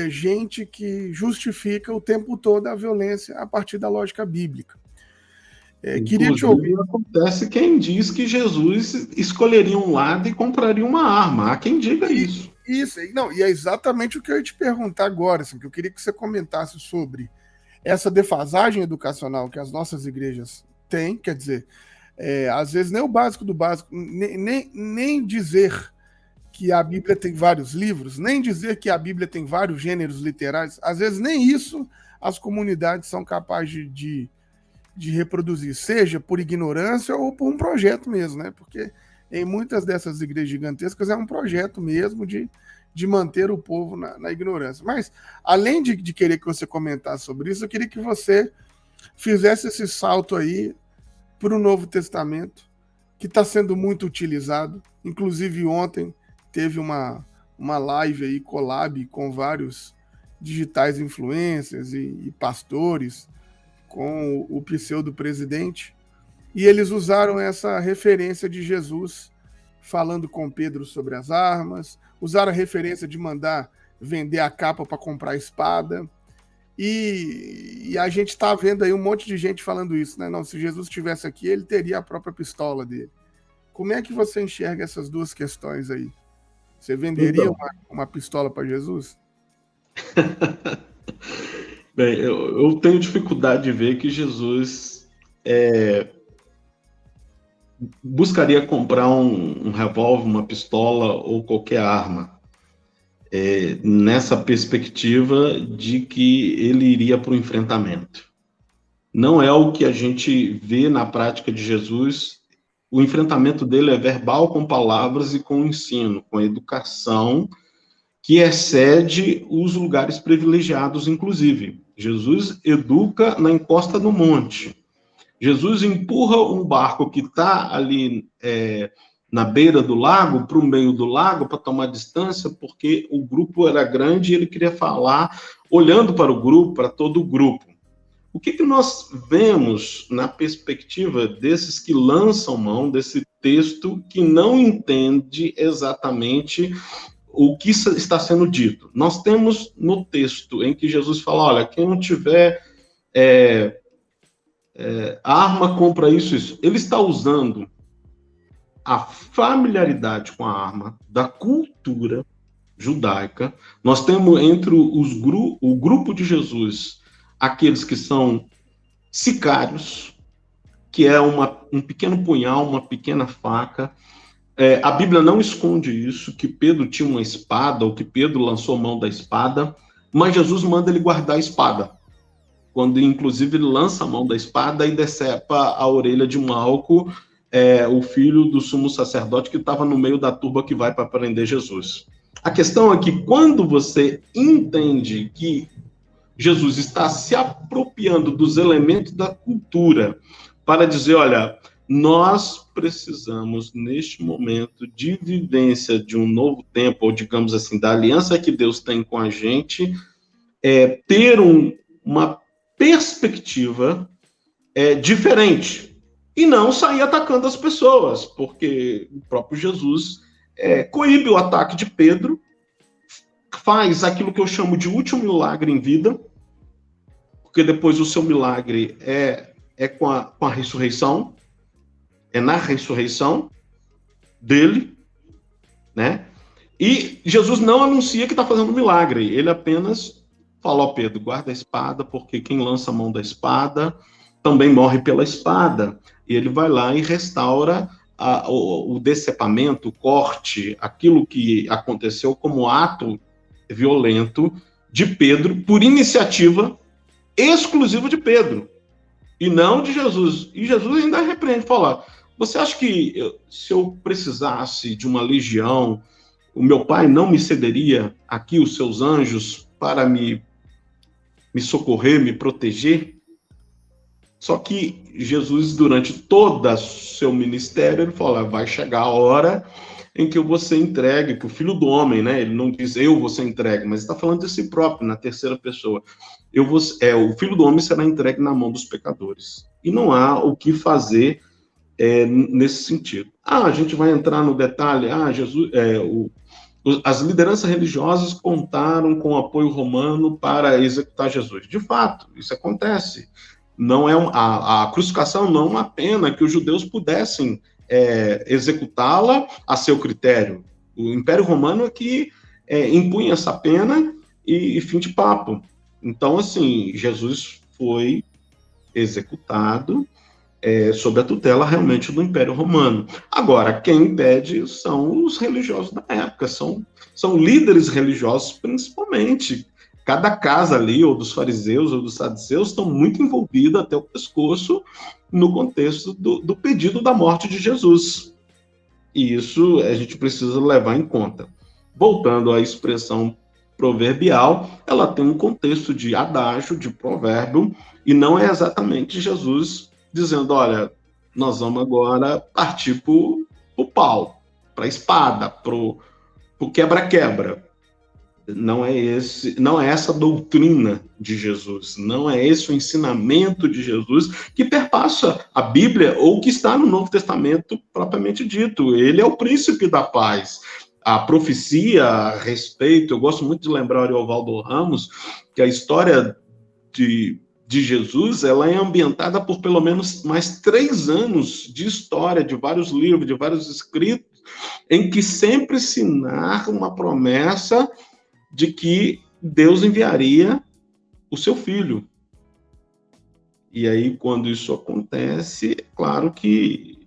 Speaker 1: gente que justifica o tempo todo a violência a partir da lógica bíblica. Queria te ouvir.
Speaker 4: Acontece quem diz que Jesus escolheria um lado e compraria uma arma. Há quem diga isso.
Speaker 1: Isso, não, e é exatamente o que eu ia te perguntar agora, assim, que eu queria que você comentasse sobre essa defasagem educacional que as nossas igrejas têm, quer dizer, às vezes nem o básico do básico, nem dizer que a Bíblia tem vários livros, nem dizer que a Bíblia tem vários gêneros literários, às vezes nem isso as comunidades são capazes de reproduzir, seja por ignorância ou por um projeto mesmo, né? Porque em muitas dessas igrejas gigantescas é um projeto mesmo de manter o povo na ignorância. Mas, além de querer que você comentasse sobre isso, eu queria que você fizesse esse salto aí para o Novo Testamento, que está sendo muito utilizado. Inclusive ontem teve uma live aí, collab com vários digitais influencers e pastores, com o pseudo-presidente, e eles usaram essa referência de Jesus falando com Pedro sobre as armas, usaram a referência de mandar vender a capa para comprar a espada, e a gente está vendo aí um monte de gente falando isso, né? Não, se Jesus estivesse aqui, ele teria a própria pistola dele. Como é que você enxerga essas duas questões aí? Você venderia uma pistola para Jesus?
Speaker 4: Bem, eu tenho dificuldade de ver que Jesus buscaria comprar um revólver, uma pistola ou qualquer arma, nessa perspectiva de que ele iria para o enfrentamento. Não é o que a gente vê na prática de Jesus. O enfrentamento dele é verbal, com palavras e com ensino, com educação, que excede os lugares privilegiados, inclusive. Jesus educa na encosta do monte. Jesus empurra um barco que está ali na beira do lago, para o meio do lago, para tomar distância, porque o grupo era grande e ele queria falar, olhando para o grupo, para todo o grupo. O que nós vemos na perspectiva desses que lançam mão desse texto, que não entende exatamente o que está sendo dito? Nós temos no texto em que Jesus fala, olha, quem não tiver arma, compra isso. Ele está usando a familiaridade com a arma da cultura judaica. Nós temos entre o grupo de Jesus aqueles que são sicários, que é um pequeno punhal, uma pequena faca. A Bíblia não esconde isso, que Pedro tinha uma espada, ou que Pedro lançou mão da espada, mas Jesus manda ele guardar a espada, quando inclusive ele lança a mão da espada e decepa a orelha de Malco, o filho do sumo sacerdote que estava no meio da turba que vai para prender Jesus. A questão é que quando você entende que Jesus está se apropriando dos elementos da cultura para dizer, olha, nós precisamos, neste momento de vivência de um novo tempo, ou digamos assim, da aliança que Deus tem com a gente, ter uma perspectiva diferente e não sair atacando as pessoas, porque o próprio Jesus coíbe o ataque de Pedro, faz aquilo que eu chamo de último milagre em vida, porque depois o seu milagre é com a ressurreição, é na ressurreição dele, né? E Jesus não anuncia que está fazendo milagre, ele apenas fala, ó Pedro, guarda a espada, porque quem lança a mão da espada também morre pela espada. E ele vai lá e restaura o decepamento, o corte, aquilo que aconteceu como ato violento de Pedro, por iniciativa exclusiva de Pedro, e não de Jesus. E Jesus ainda repreende, fala, você acha que se eu precisasse de uma legião, o meu pai não me cederia aqui os seus anjos para me socorrer, me proteger? Só que Jesus, durante todo o seu ministério, ele fala, vai chegar a hora em que eu vou ser entregue para o Filho do Homem, né? Ele não diz eu vou ser entregue, mas está falando de si próprio, na terceira pessoa. O Filho do Homem será entregue na mão dos pecadores. E não há o que fazer nesse sentido. A gente vai entrar no detalhe, Jesus, as lideranças religiosas contaram com o apoio romano para executar Jesus. De fato, isso acontece. Não a crucificação não é uma pena que os judeus pudessem executá-la a seu critério. O Império Romano é que impunha essa pena e fim de papo. Então, assim, Jesus foi executado sob a tutela realmente do Império Romano. Agora, quem impede são os religiosos da época, são líderes religiosos principalmente. Cada casa ali, ou dos fariseus ou dos saduceus, estão muito envolvidos até o pescoço no contexto do pedido da morte de Jesus. E isso a gente precisa levar em conta. Voltando à expressão proverbial, ela tem um contexto de adágio, de provérbio, e não é exatamente Jesus dizendo, olha, nós vamos agora partir para o pau, para a espada, para o quebra-quebra. Não é essa a doutrina de Jesus, não é esse o ensinamento de Jesus que perpassa a Bíblia ou que está no Novo Testamento propriamente dito. Ele é o príncipe da paz. A profecia a respeito, eu gosto muito de lembrar o Ariovaldo Ramos, que a história de Jesus, ela é ambientada por pelo menos mais 3 anos de história, de vários livros, de vários escritos, em que sempre se narra uma promessa de que Deus enviaria o seu filho. E aí, quando isso acontece, é claro que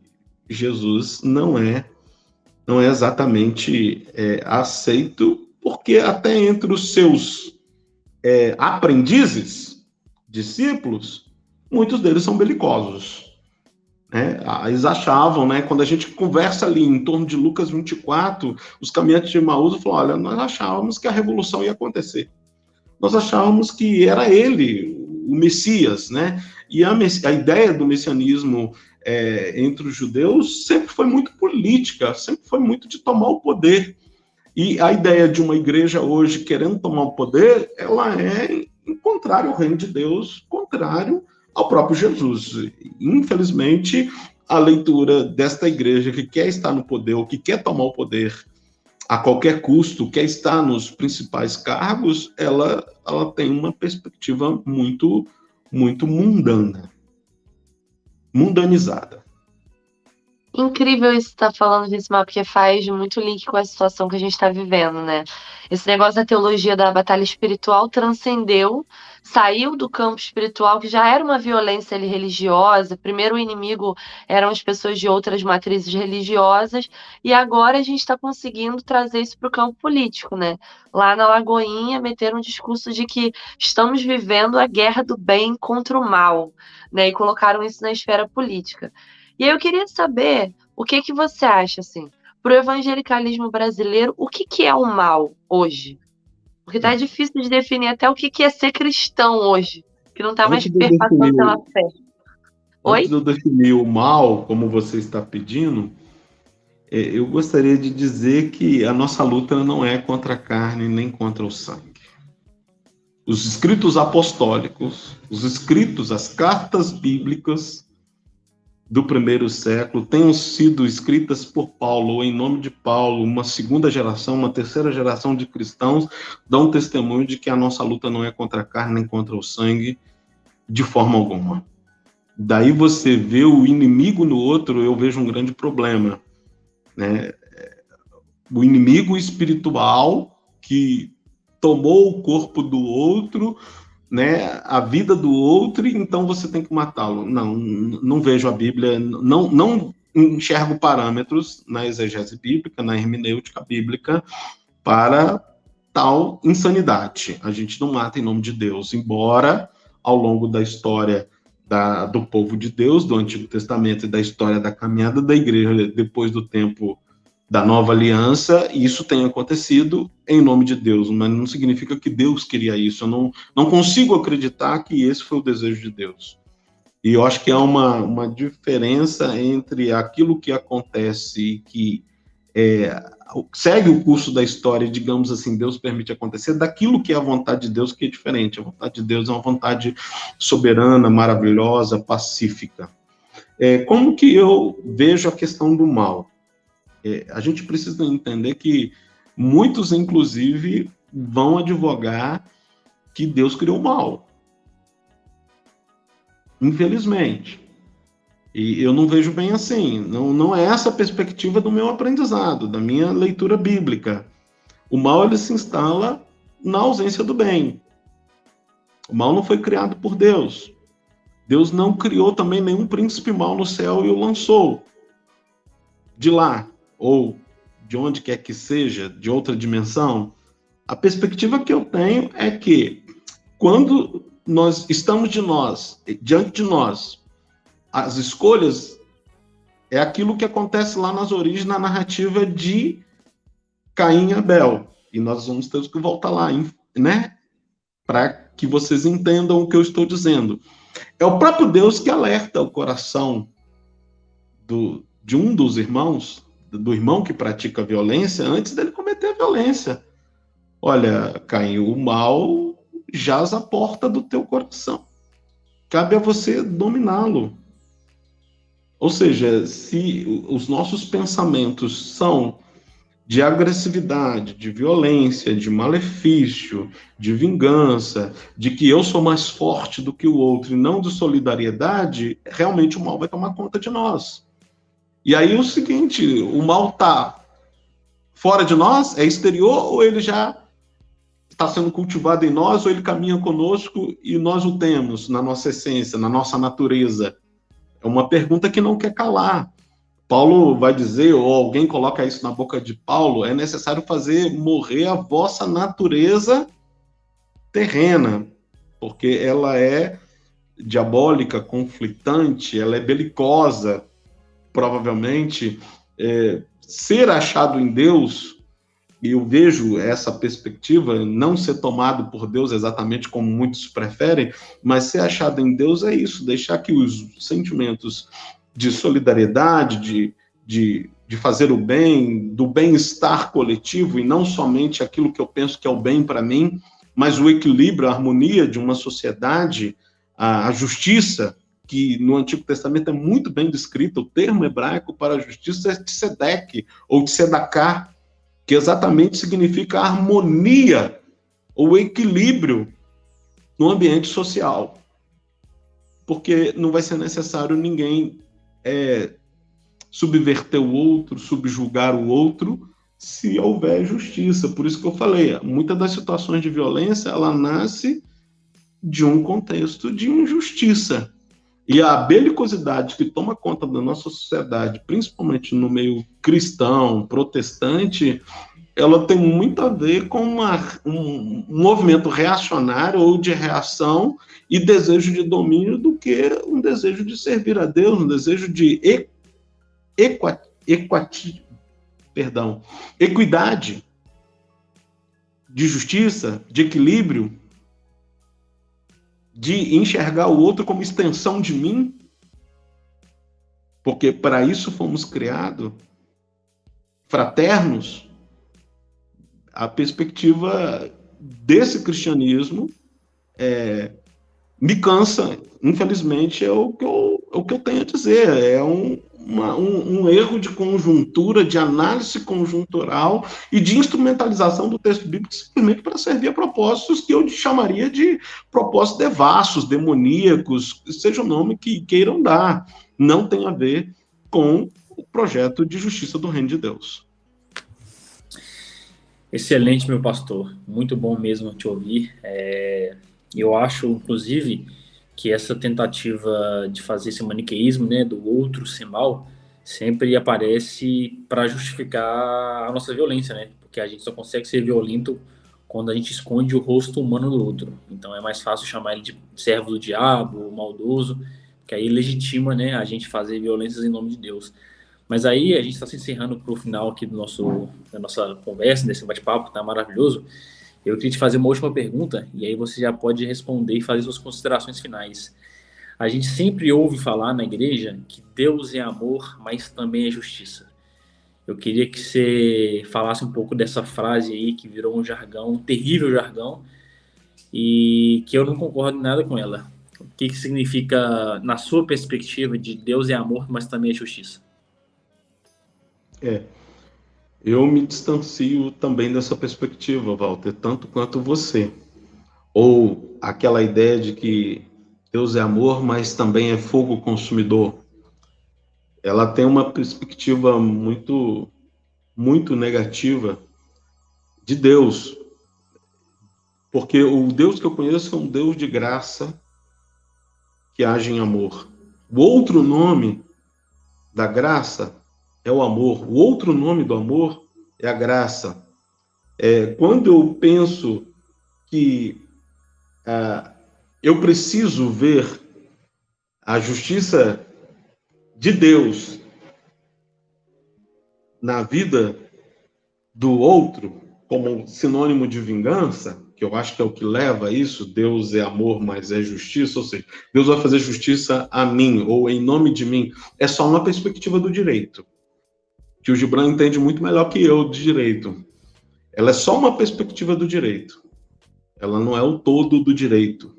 Speaker 4: Jesus não é exatamente aceito, porque até entre os seus aprendizes, discípulos, muitos deles são belicosos. Eles achavam, quando a gente conversa ali em torno de Lucas 24, os caminhantes de Emaús falaram, olha, nós achávamos que a revolução ia acontecer. Nós achávamos que era ele, o Messias, E a ideia do messianismo entre os judeus sempre foi muito política, sempre foi muito de tomar o poder. E a ideia de uma igreja hoje querendo tomar o poder, ela é contrário ao reino de Deus, contrário ao próprio Jesus. Infelizmente, a leitura desta igreja que quer estar no poder, ou que quer tomar o poder a qualquer custo, quer estar nos principais cargos, ela tem uma perspectiva muito, muito mundana, mundanizada.
Speaker 3: Incrível isso que você tá falando, Josimar, porque faz muito link com a situação que a gente está vivendo, Esse negócio da teologia da batalha espiritual transcendeu, saiu do campo espiritual, que já era uma violência ali religiosa. Primeiro o inimigo eram as pessoas de outras matrizes religiosas, e agora a gente está conseguindo trazer isso para o campo político, Lá na Lagoinha, meteram um discurso de que estamos vivendo a guerra do bem contra o mal, E colocaram isso na esfera política. E aí eu queria saber o que você acha, assim, para o evangelicalismo brasileiro, o que é o mal hoje? Porque tá difícil de definir até o que é ser cristão hoje, que não está mais perpassando pela fé. Oi?
Speaker 4: Antes de eu definir o mal, como você está pedindo, eu gostaria de dizer que a nossa luta não é contra a carne nem contra o sangue. Os escritos apostólicos, as cartas bíblicas do primeiro século tenham sido escritas por Paulo, ou em nome de Paulo, uma segunda geração, uma terceira geração de cristãos, dão testemunho de que a nossa luta não é contra a carne nem contra o sangue, de forma alguma. Daí você vê o inimigo no outro, eu vejo um grande problema. O inimigo espiritual que tomou o corpo do outro, a vida do outro, então você tem que matá-lo. Não vejo a Bíblia, não enxergo parâmetros na exegese bíblica, na hermenêutica bíblica, para tal insanidade. A gente não mata em nome de Deus, embora ao longo da história do povo de Deus, do Antigo Testamento e da história da caminhada da igreja depois do tempo da nova aliança, isso tem acontecido em nome de Deus, mas não significa que Deus queria isso. Eu não consigo acreditar que esse foi o desejo de Deus. E eu acho que há uma diferença entre aquilo que acontece e que segue o curso da história, digamos assim, Deus permite acontecer, daquilo que é a vontade de Deus, que é diferente. A vontade de Deus é uma vontade soberana, maravilhosa, pacífica. Como que eu vejo a questão do mal? A gente precisa entender que muitos, inclusive, vão advogar que Deus criou o mal. Infelizmente. E eu não vejo bem assim. Não é essa a perspectiva do meu aprendizado, da minha leitura bíblica. O mal, ele se instala na ausência do bem. O mal não foi criado por Deus. Deus não criou também nenhum príncipe mau no céu e o lançou de lá, ou de onde quer que seja, de outra dimensão. A perspectiva que eu tenho é que quando nós estamos diante de nós, as escolhas é aquilo que acontece lá nas origens, na narrativa de Caim e Abel. E nós vamos ter que voltar lá, para que vocês entendam o que eu estou dizendo. É o próprio Deus que alerta o coração de um dos irmãos, do irmão que pratica violência, antes dele cometer a violência. Olha, Caim, o mal jaz à porta do teu coração. Cabe a você dominá-lo. Ou seja, se os nossos pensamentos são de agressividade, de violência, de malefício, de vingança, de que eu sou mais forte do que o outro e não de solidariedade, realmente o mal vai tomar conta de nós. E aí o seguinte, o mal está fora de nós, é exterior, ou ele já está sendo cultivado em nós, ou ele caminha conosco e nós o temos na nossa essência, na nossa natureza? É uma pergunta que não quer calar. Paulo vai dizer, ou alguém coloca isso na boca de Paulo, é necessário fazer morrer a vossa natureza terrena, porque ela é diabólica, conflitante, ela é belicosa, provavelmente. Ser achado em Deus, e eu vejo essa perspectiva, não ser tomado por Deus exatamente como muitos preferem, mas ser achado em Deus é isso, deixar que os sentimentos de solidariedade, de fazer o bem, do bem-estar coletivo, e não somente aquilo que eu penso que é o bem para mim, mas o equilíbrio, a harmonia de uma sociedade, a justiça, que no Antigo Testamento é muito bem descrita, o termo hebraico para a justiça é tzedek, ou tzedaká, que exatamente significa a harmonia, ou equilíbrio no ambiente social. Porque não vai ser necessário ninguém subverter o outro, subjugar o outro, se houver justiça. Por isso que eu falei, muitas das situações de violência, ela nasce de um contexto de injustiça. E a belicosidade que toma conta da nossa sociedade, principalmente no meio cristão, protestante, ela tem muito a ver com um movimento reacionário ou de reação e desejo de domínio do que um desejo de servir a Deus, um desejo de equidade, de justiça, de equilíbrio, de enxergar o outro como extensão de mim, porque para isso fomos criados, fraternos. A perspectiva desse cristianismo me cansa, infelizmente, é o que eu tenho a dizer, é um erro de conjuntura, de análise conjuntural e de instrumentalização do texto bíblico simplesmente para servir a propósitos que eu chamaria de propósitos devassos, demoníacos, seja o nome que queiram dar. Não tem a ver com o projeto de justiça do reino de Deus.
Speaker 2: Excelente, meu pastor. Muito bom mesmo te ouvir. Eu acho, inclusive, que essa tentativa de fazer esse maniqueísmo, né, do outro ser mal, sempre aparece para justificar a nossa violência, né? Porque a gente só consegue ser violento quando a gente esconde o rosto humano do outro. Então é mais fácil chamar ele de servo do diabo, maldoso, que aí legitima, né, a gente fazer violências em nome de Deus. Mas aí a gente está se encerrando para o final aqui da nossa conversa, desse bate-papo, tá maravilhoso. Eu queria te fazer uma última pergunta, e aí você já pode responder e fazer suas considerações finais. A gente sempre ouve falar na igreja que Deus é amor, mas também é justiça. Eu queria que você falasse um pouco dessa frase aí, que virou um jargão, um terrível jargão, e que eu não concordo em nada com ela. O que significa, na sua perspectiva, de Deus é amor, mas também é justiça?
Speaker 4: Eu me distancio também dessa perspectiva, Walter, tanto quanto você. Ou aquela ideia de que Deus é amor, mas também é fogo consumidor. Ela tem uma perspectiva muito, muito negativa de Deus. Porque o Deus que eu conheço é um Deus de graça que age em amor. O outro nome da graça é o amor. O outro nome do amor é a graça. Quando eu penso que eu preciso ver a justiça de Deus na vida do outro como sinônimo de vingança, que eu acho que é o que leva a isso, Deus é amor, mas é justiça, ou seja, Deus vai fazer justiça a mim, ou em nome de mim, é só uma perspectiva do direito, que o Gibran entende muito melhor que eu de direito. Ela é só uma perspectiva do direito, ela não é o todo do direito,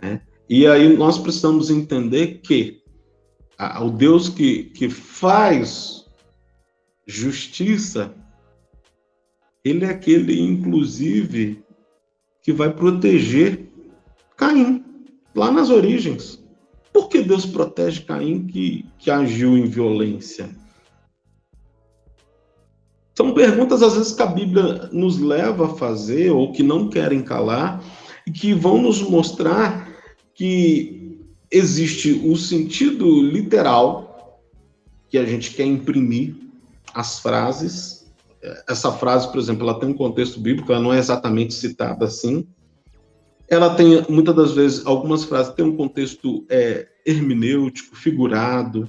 Speaker 4: né? E aí nós precisamos entender que o Deus que faz justiça, ele é aquele, inclusive, que vai proteger Caim, lá nas origens. Por que Deus protege Caim que agiu em violência? São perguntas, às vezes, que a Bíblia nos leva a fazer, ou que não querem calar, e que vão nos mostrar que existe o sentido literal que a gente quer imprimir às frases. Essa frase, por exemplo, ela tem um contexto bíblico, ela não é exatamente citada assim. Ela tem, muitas das vezes, algumas frases têm um contexto hermenêutico, figurado,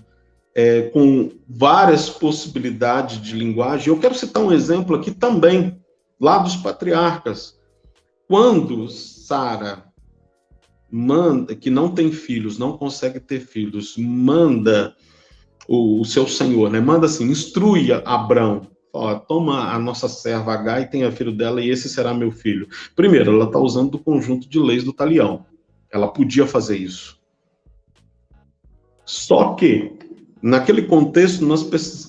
Speaker 4: com várias possibilidades de linguagem. Eu quero citar um exemplo aqui também, lá dos patriarcas. Quando Sara manda, que não tem filhos, não consegue ter filhos, manda o seu senhor, né? Manda assim, instrui Abrão, fala, toma a nossa serva Agar e tenha filho dela e esse será meu filho. Primeiro, ela está usando do conjunto de leis do talião. Ela podia fazer isso. Só que, naquele contexto, nós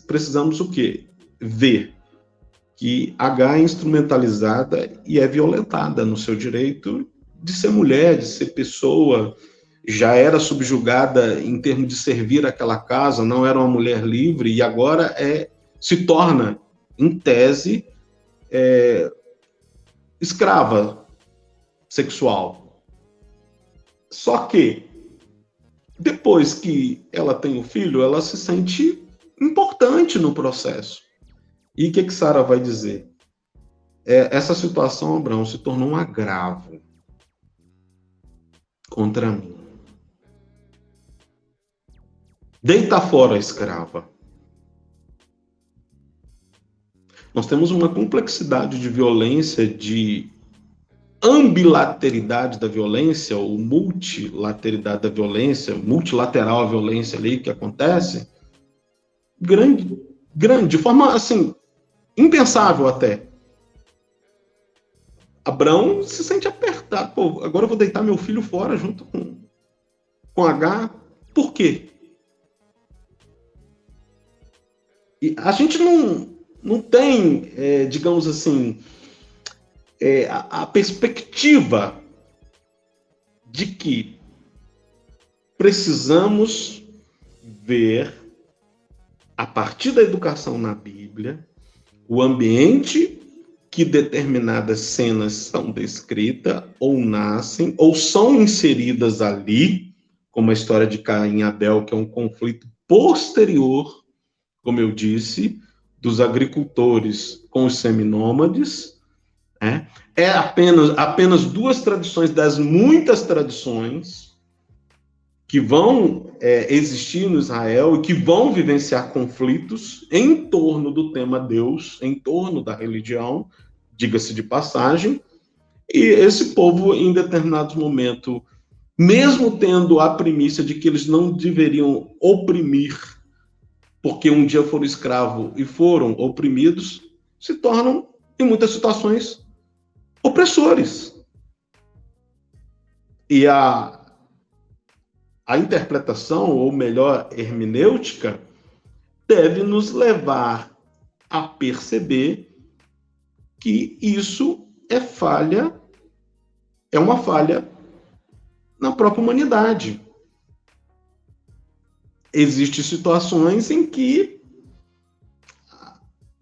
Speaker 4: precisamos o quê? Ver que Agar é instrumentalizada e é violentada no seu direito de ser mulher, de ser pessoa, já era subjugada em termos de servir aquela casa, não era uma mulher livre, e agora se torna, em tese, escrava sexual. Só que, depois que ela tem o filho, ela se sente importante no processo. E o que Sara vai dizer? Essa situação, Abraão, se tornou um agravo contra mim. Deita fora a escrava. Nós temos uma complexidade de violência, de ambilateridade da violência, ou multilateridade da violência, multilateral a violência ali que acontece, grande, de forma, assim, impensável até. Abrão se sente apertado. Pô, agora eu vou deitar meu filho fora junto com Agar. Por quê? E a gente não tem, digamos assim, a perspectiva de que precisamos ver, a partir da educação na Bíblia, o ambiente que determinadas cenas são descritas, ou nascem, ou são inseridas ali, como a história de Caim e Abel, que é um conflito posterior, como eu disse, dos agricultores com os seminômades. É apenas duas tradições das muitas tradições que vão existir no Israel e que vão vivenciar conflitos em torno do tema Deus, em torno da religião, diga-se de passagem, e esse povo, em determinado momento, mesmo tendo a primícia de que eles não deveriam oprimir, porque um dia foram escravos e foram oprimidos, se tornam, em muitas situações, opressores. E a interpretação, ou melhor, hermenêutica, deve nos levar a perceber que isso é uma falha na própria humanidade. Existem situações em que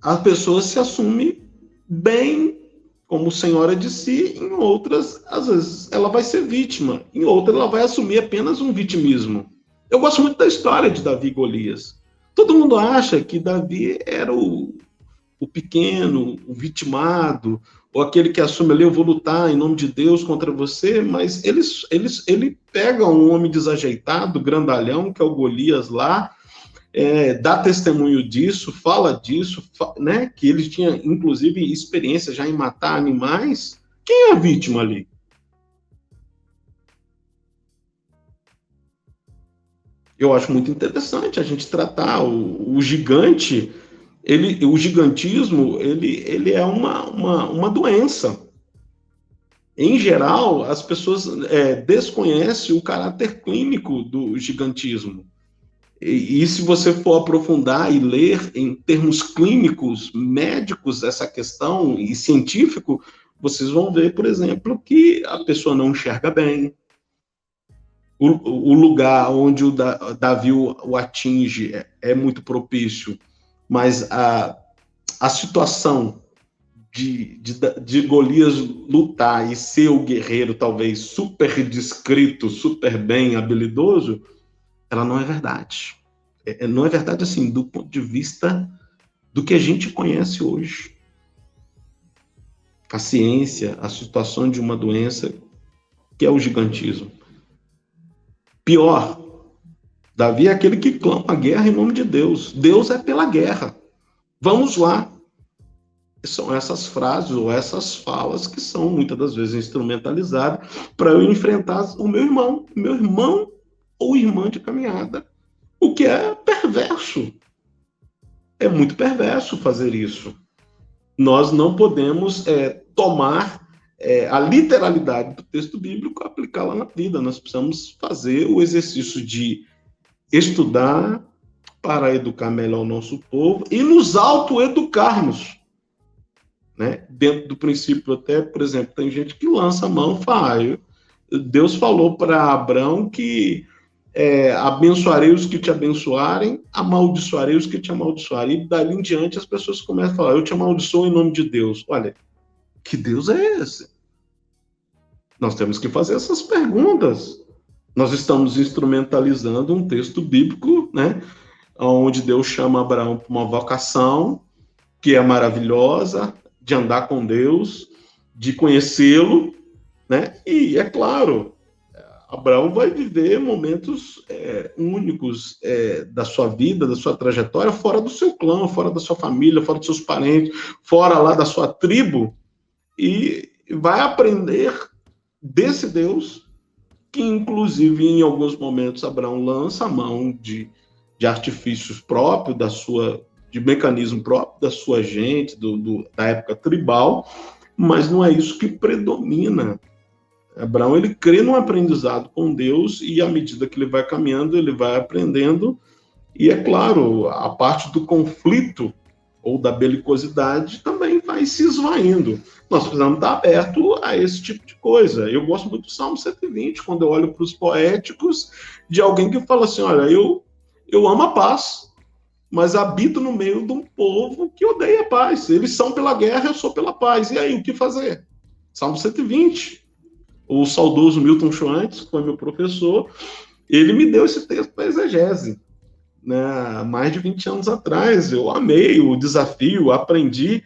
Speaker 4: a pessoa se assume bem como senhora de si, em outras, às vezes, ela vai ser vítima, em outras, ela vai assumir apenas um vitimismo. Eu gosto muito da história de Davi e Golias. Todo mundo acha que Davi era o pequeno, o vitimado, ou aquele que assume ali, eu vou lutar em nome de Deus contra você, mas ele pega um homem desajeitado, grandalhão, que é o Golias lá, dá testemunho disso, fala disso, né, que ele tinha, inclusive, experiência já em matar animais, Quem é a vítima ali? Eu acho muito interessante a gente tratar o gigante, o gigantismo, ele é uma doença. Em geral, as pessoas desconhecem o caráter clínico do gigantismo. E se você for aprofundar e ler em termos clínicos, médicos, essa questão, e científico, vocês vão ver, por exemplo, que a pessoa não enxerga bem. O lugar onde o Davi o atinge é muito propício, mas a situação de Golias lutar e ser o guerreiro talvez super discreto, super bem habilidoso, ela não é verdade. Não é verdade assim, do ponto de vista do que a gente conhece hoje. A ciência, a situação de uma doença que é o gigantismo. Pior, Davi é aquele que clama a guerra em nome de Deus. Deus é pela guerra. Vamos lá. São essas frases ou essas falas que são muitas das vezes instrumentalizadas para eu enfrentar o meu irmão ou irmã de caminhada. O que é perverso. É muito perverso fazer isso. Nós não podemos tomar a literalidade do texto bíblico e aplicá-la na vida. Nós precisamos fazer o exercício de estudar para educar melhor o nosso povo e nos autoeducarmos. Né? Dentro do princípio até, por exemplo, tem gente que lança a mão e fala, Deus falou para Abraão que abençoarei os que te abençoarem, amaldiçoarei os que te amaldiçoarem. E dali em diante as pessoas começam a falar, eu te amaldiçoo em nome de Deus. Olha, que Deus é esse? Nós temos que fazer essas perguntas. Nós estamos instrumentalizando um texto bíblico, né, onde Deus chama Abraão para uma vocação que é maravilhosa, de andar com Deus, de conhecê-lo, né? E, é claro, Abraão vai viver momentos únicos da sua vida, da sua trajetória, fora do seu clã, fora da sua família, fora dos seus parentes, fora lá da sua tribo, e vai aprender desse Deus, que inclusive em alguns momentos Abraão lança a mão de artifícios próprios de mecanismo próprio da sua gente, da época tribal, mas não é isso que predomina. Abraão, ele crê num aprendizado com Deus e à medida que ele vai caminhando, ele vai aprendendo e, é claro, a parte do conflito ou da belicosidade também vai se esvaindo. Nós precisamos estar abertos a esse tipo de coisa. Eu gosto muito do Salmo 120, quando eu olho para os poéticos, de alguém que fala assim, olha, eu amo a paz, mas habito no meio de um povo que odeia a paz. Eles são pela guerra, eu sou pela paz. E aí, o que fazer? Salmo 120. O saudoso Milton Schwantz, que foi meu professor, ele me deu esse texto para exegese. Né? Há mais de 20 anos atrás. Eu amei o desafio, aprendi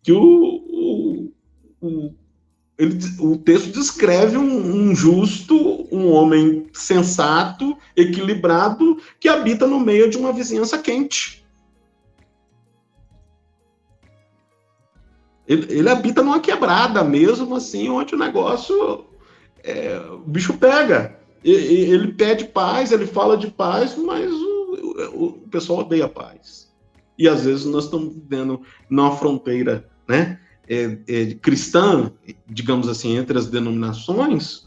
Speaker 4: que o texto descreve um justo, um homem sensato, equilibrado, que habita no meio de uma vizinhança quente. Ele habita numa quebrada mesmo, assim, onde o negócio, o bicho pega. Ele pede paz, ele fala de paz, mas o pessoal odeia a paz. E às vezes nós estamos vivendo numa fronteira, né? Cristã, digamos assim, entre as denominações,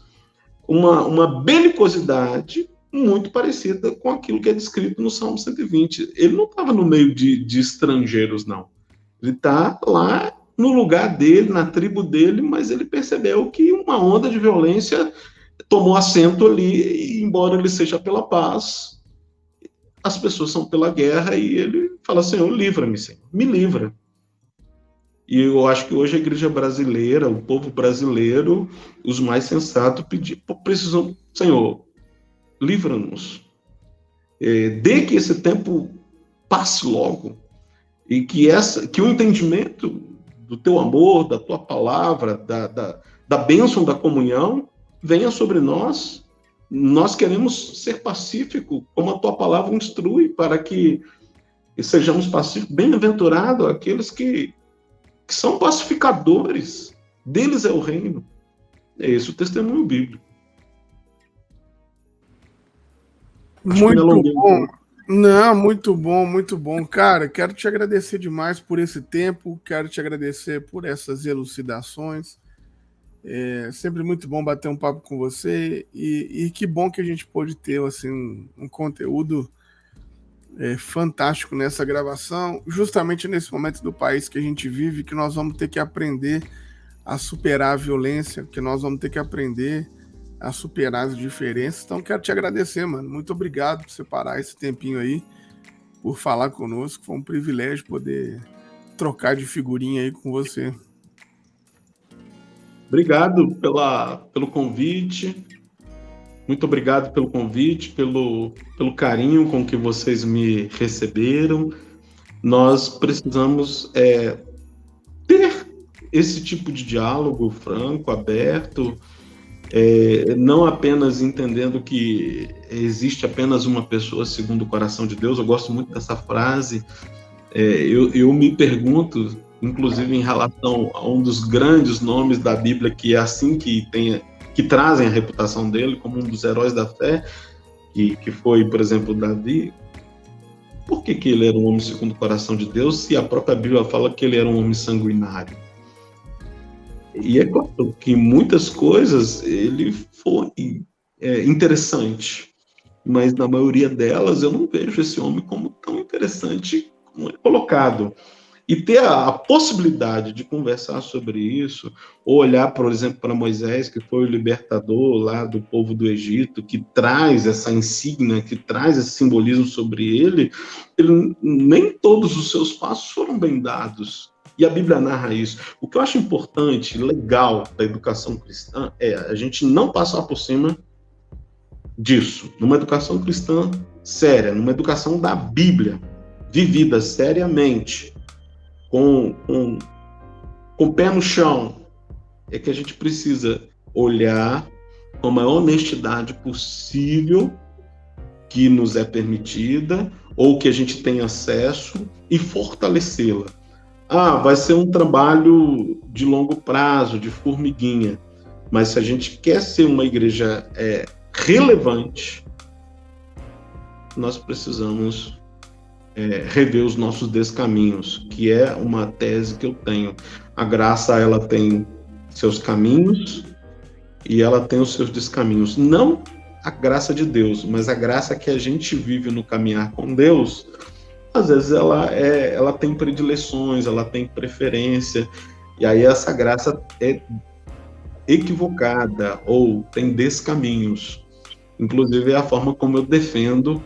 Speaker 4: uma belicosidade muito parecida com aquilo que é descrito no Salmo 120. Ele não estava no meio de estrangeiros, não. Ele está lá no lugar dele, na tribo dele, mas ele percebeu que uma onda de violência tomou assento ali, e embora ele seja pela paz, as pessoas são pela guerra, e ele fala, Senhor, livra-me, Senhor, me livra. E eu acho que hoje a igreja brasileira, o povo brasileiro, os mais sensatos, precisam, Senhor, livra-nos. Dê que esse tempo passe logo. E que o entendimento do teu amor, da tua palavra, da bênção da comunhão, venha sobre nós. Nós queremos ser pacíficos, como a tua palavra instrui, para que sejamos pacíficos. Bem-aventurados aqueles que são pacificadores, Deles é o reino. É esse o testemunho bíblico.
Speaker 1: Muito bom. Não, muito bom, muito bom. Cara, quero te agradecer demais por esse tempo, quero te agradecer por essas elucidações. É sempre muito bom bater um papo com você e que bom que a gente pôde ter assim, um conteúdo fantástico nessa gravação, justamente nesse momento do país que a gente vive, que nós vamos ter que aprender a superar a violência, que nós vamos ter que aprender a superar as diferenças. Então, quero te agradecer, mano. Muito obrigado por separar esse tempinho aí, por falar conosco. Foi um privilégio poder trocar de figurinha aí com você.
Speaker 4: Obrigado pelo convite. Muito obrigado pelo convite, pelo carinho com que vocês me receberam. Nós precisamos ter esse tipo de diálogo franco, aberto, não apenas entendendo que existe apenas uma pessoa segundo o coração de Deus. Eu gosto muito dessa frase. Eu me pergunto, inclusive em relação a um dos grandes nomes da Bíblia, que é assim que trazem a reputação dele como um dos heróis da fé, que foi, por exemplo, Davi. Por que ele era um homem segundo o coração de Deus, se a própria Bíblia fala que ele era um homem sanguinário? E é claro que em muitas coisas ele foi interessante, mas na maioria delas eu não vejo esse homem como tão interessante como é colocado. E ter a possibilidade de conversar sobre isso, ou olhar, por exemplo, para Moisés, que foi o libertador lá do povo do Egito, que traz essa insígnia, que traz esse simbolismo sobre ele, nem todos os seus passos foram bem dados. E a Bíblia narra isso. O que eu acho importante, legal da educação cristã, é a gente não passar por cima disso. Numa educação cristã séria, numa educação da Bíblia, vivida seriamente, com o pé no chão, é que a gente precisa olhar com a maior honestidade possível que nos é permitida ou que a gente tem acesso e fortalecê-la. Vai ser um trabalho de longo prazo, de formiguinha, mas se a gente quer ser uma igreja relevante, nós precisamos rever os nossos descaminhos, que é uma tese que eu tenho. A graça, ela tem seus caminhos e ela tem os seus descaminhos. Não a graça de Deus, mas a graça que a gente vive no caminhar com Deus, às vezes ela tem predileções, ela tem preferência, e aí essa graça é equivocada ou tem descaminhos. Inclusive é a forma como eu defendo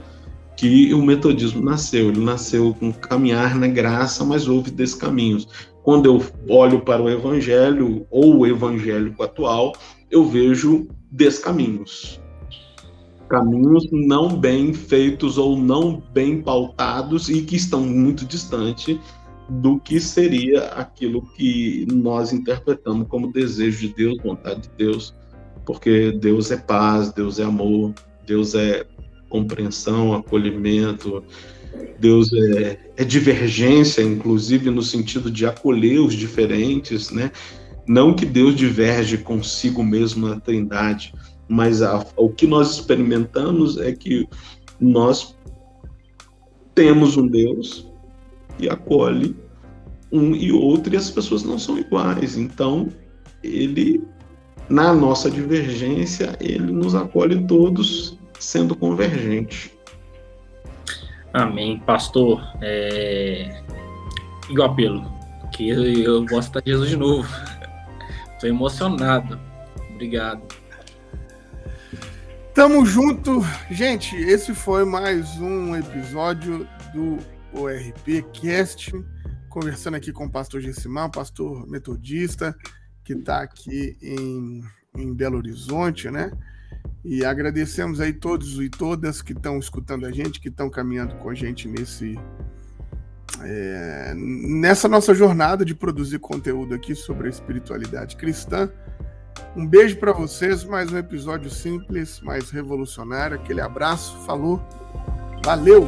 Speaker 4: que o metodismo nasceu. Ele nasceu com caminhar na graça, mas houve descaminhos. Quando eu olho para o evangelho, ou o evangélico atual, eu vejo descaminhos. Caminhos não bem feitos ou não bem pautados e que estão muito distantes do que seria aquilo que nós interpretamos como desejo de Deus, vontade de Deus, porque Deus é paz, Deus é amor, Deus é compreensão, acolhimento, Deus é divergência, inclusive no sentido de acolher os diferentes, né? Não que Deus diverge consigo mesmo na Trindade, mas o que nós experimentamos é que nós temos um Deus e acolhe um e outro, e as pessoas não são iguais. Então, ele, na nossa divergência, ele nos acolhe todos sendo convergente.
Speaker 2: Amém, pastor. E o apelo, que eu vou citar Jesus de novo. Estou emocionado. Obrigado.
Speaker 1: Tamo junto. Gente, esse foi mais um episódio do ORP Cast, conversando aqui com o pastor Gessimar, pastor metodista, que está aqui em Belo Horizonte, né? E agradecemos aí todos e todas que estão escutando a gente, que estão caminhando com a gente nessa nossa jornada de produzir conteúdo aqui sobre a espiritualidade cristã. Um beijo para vocês, mais um episódio simples, mais revolucionário. Aquele abraço, falou, valeu!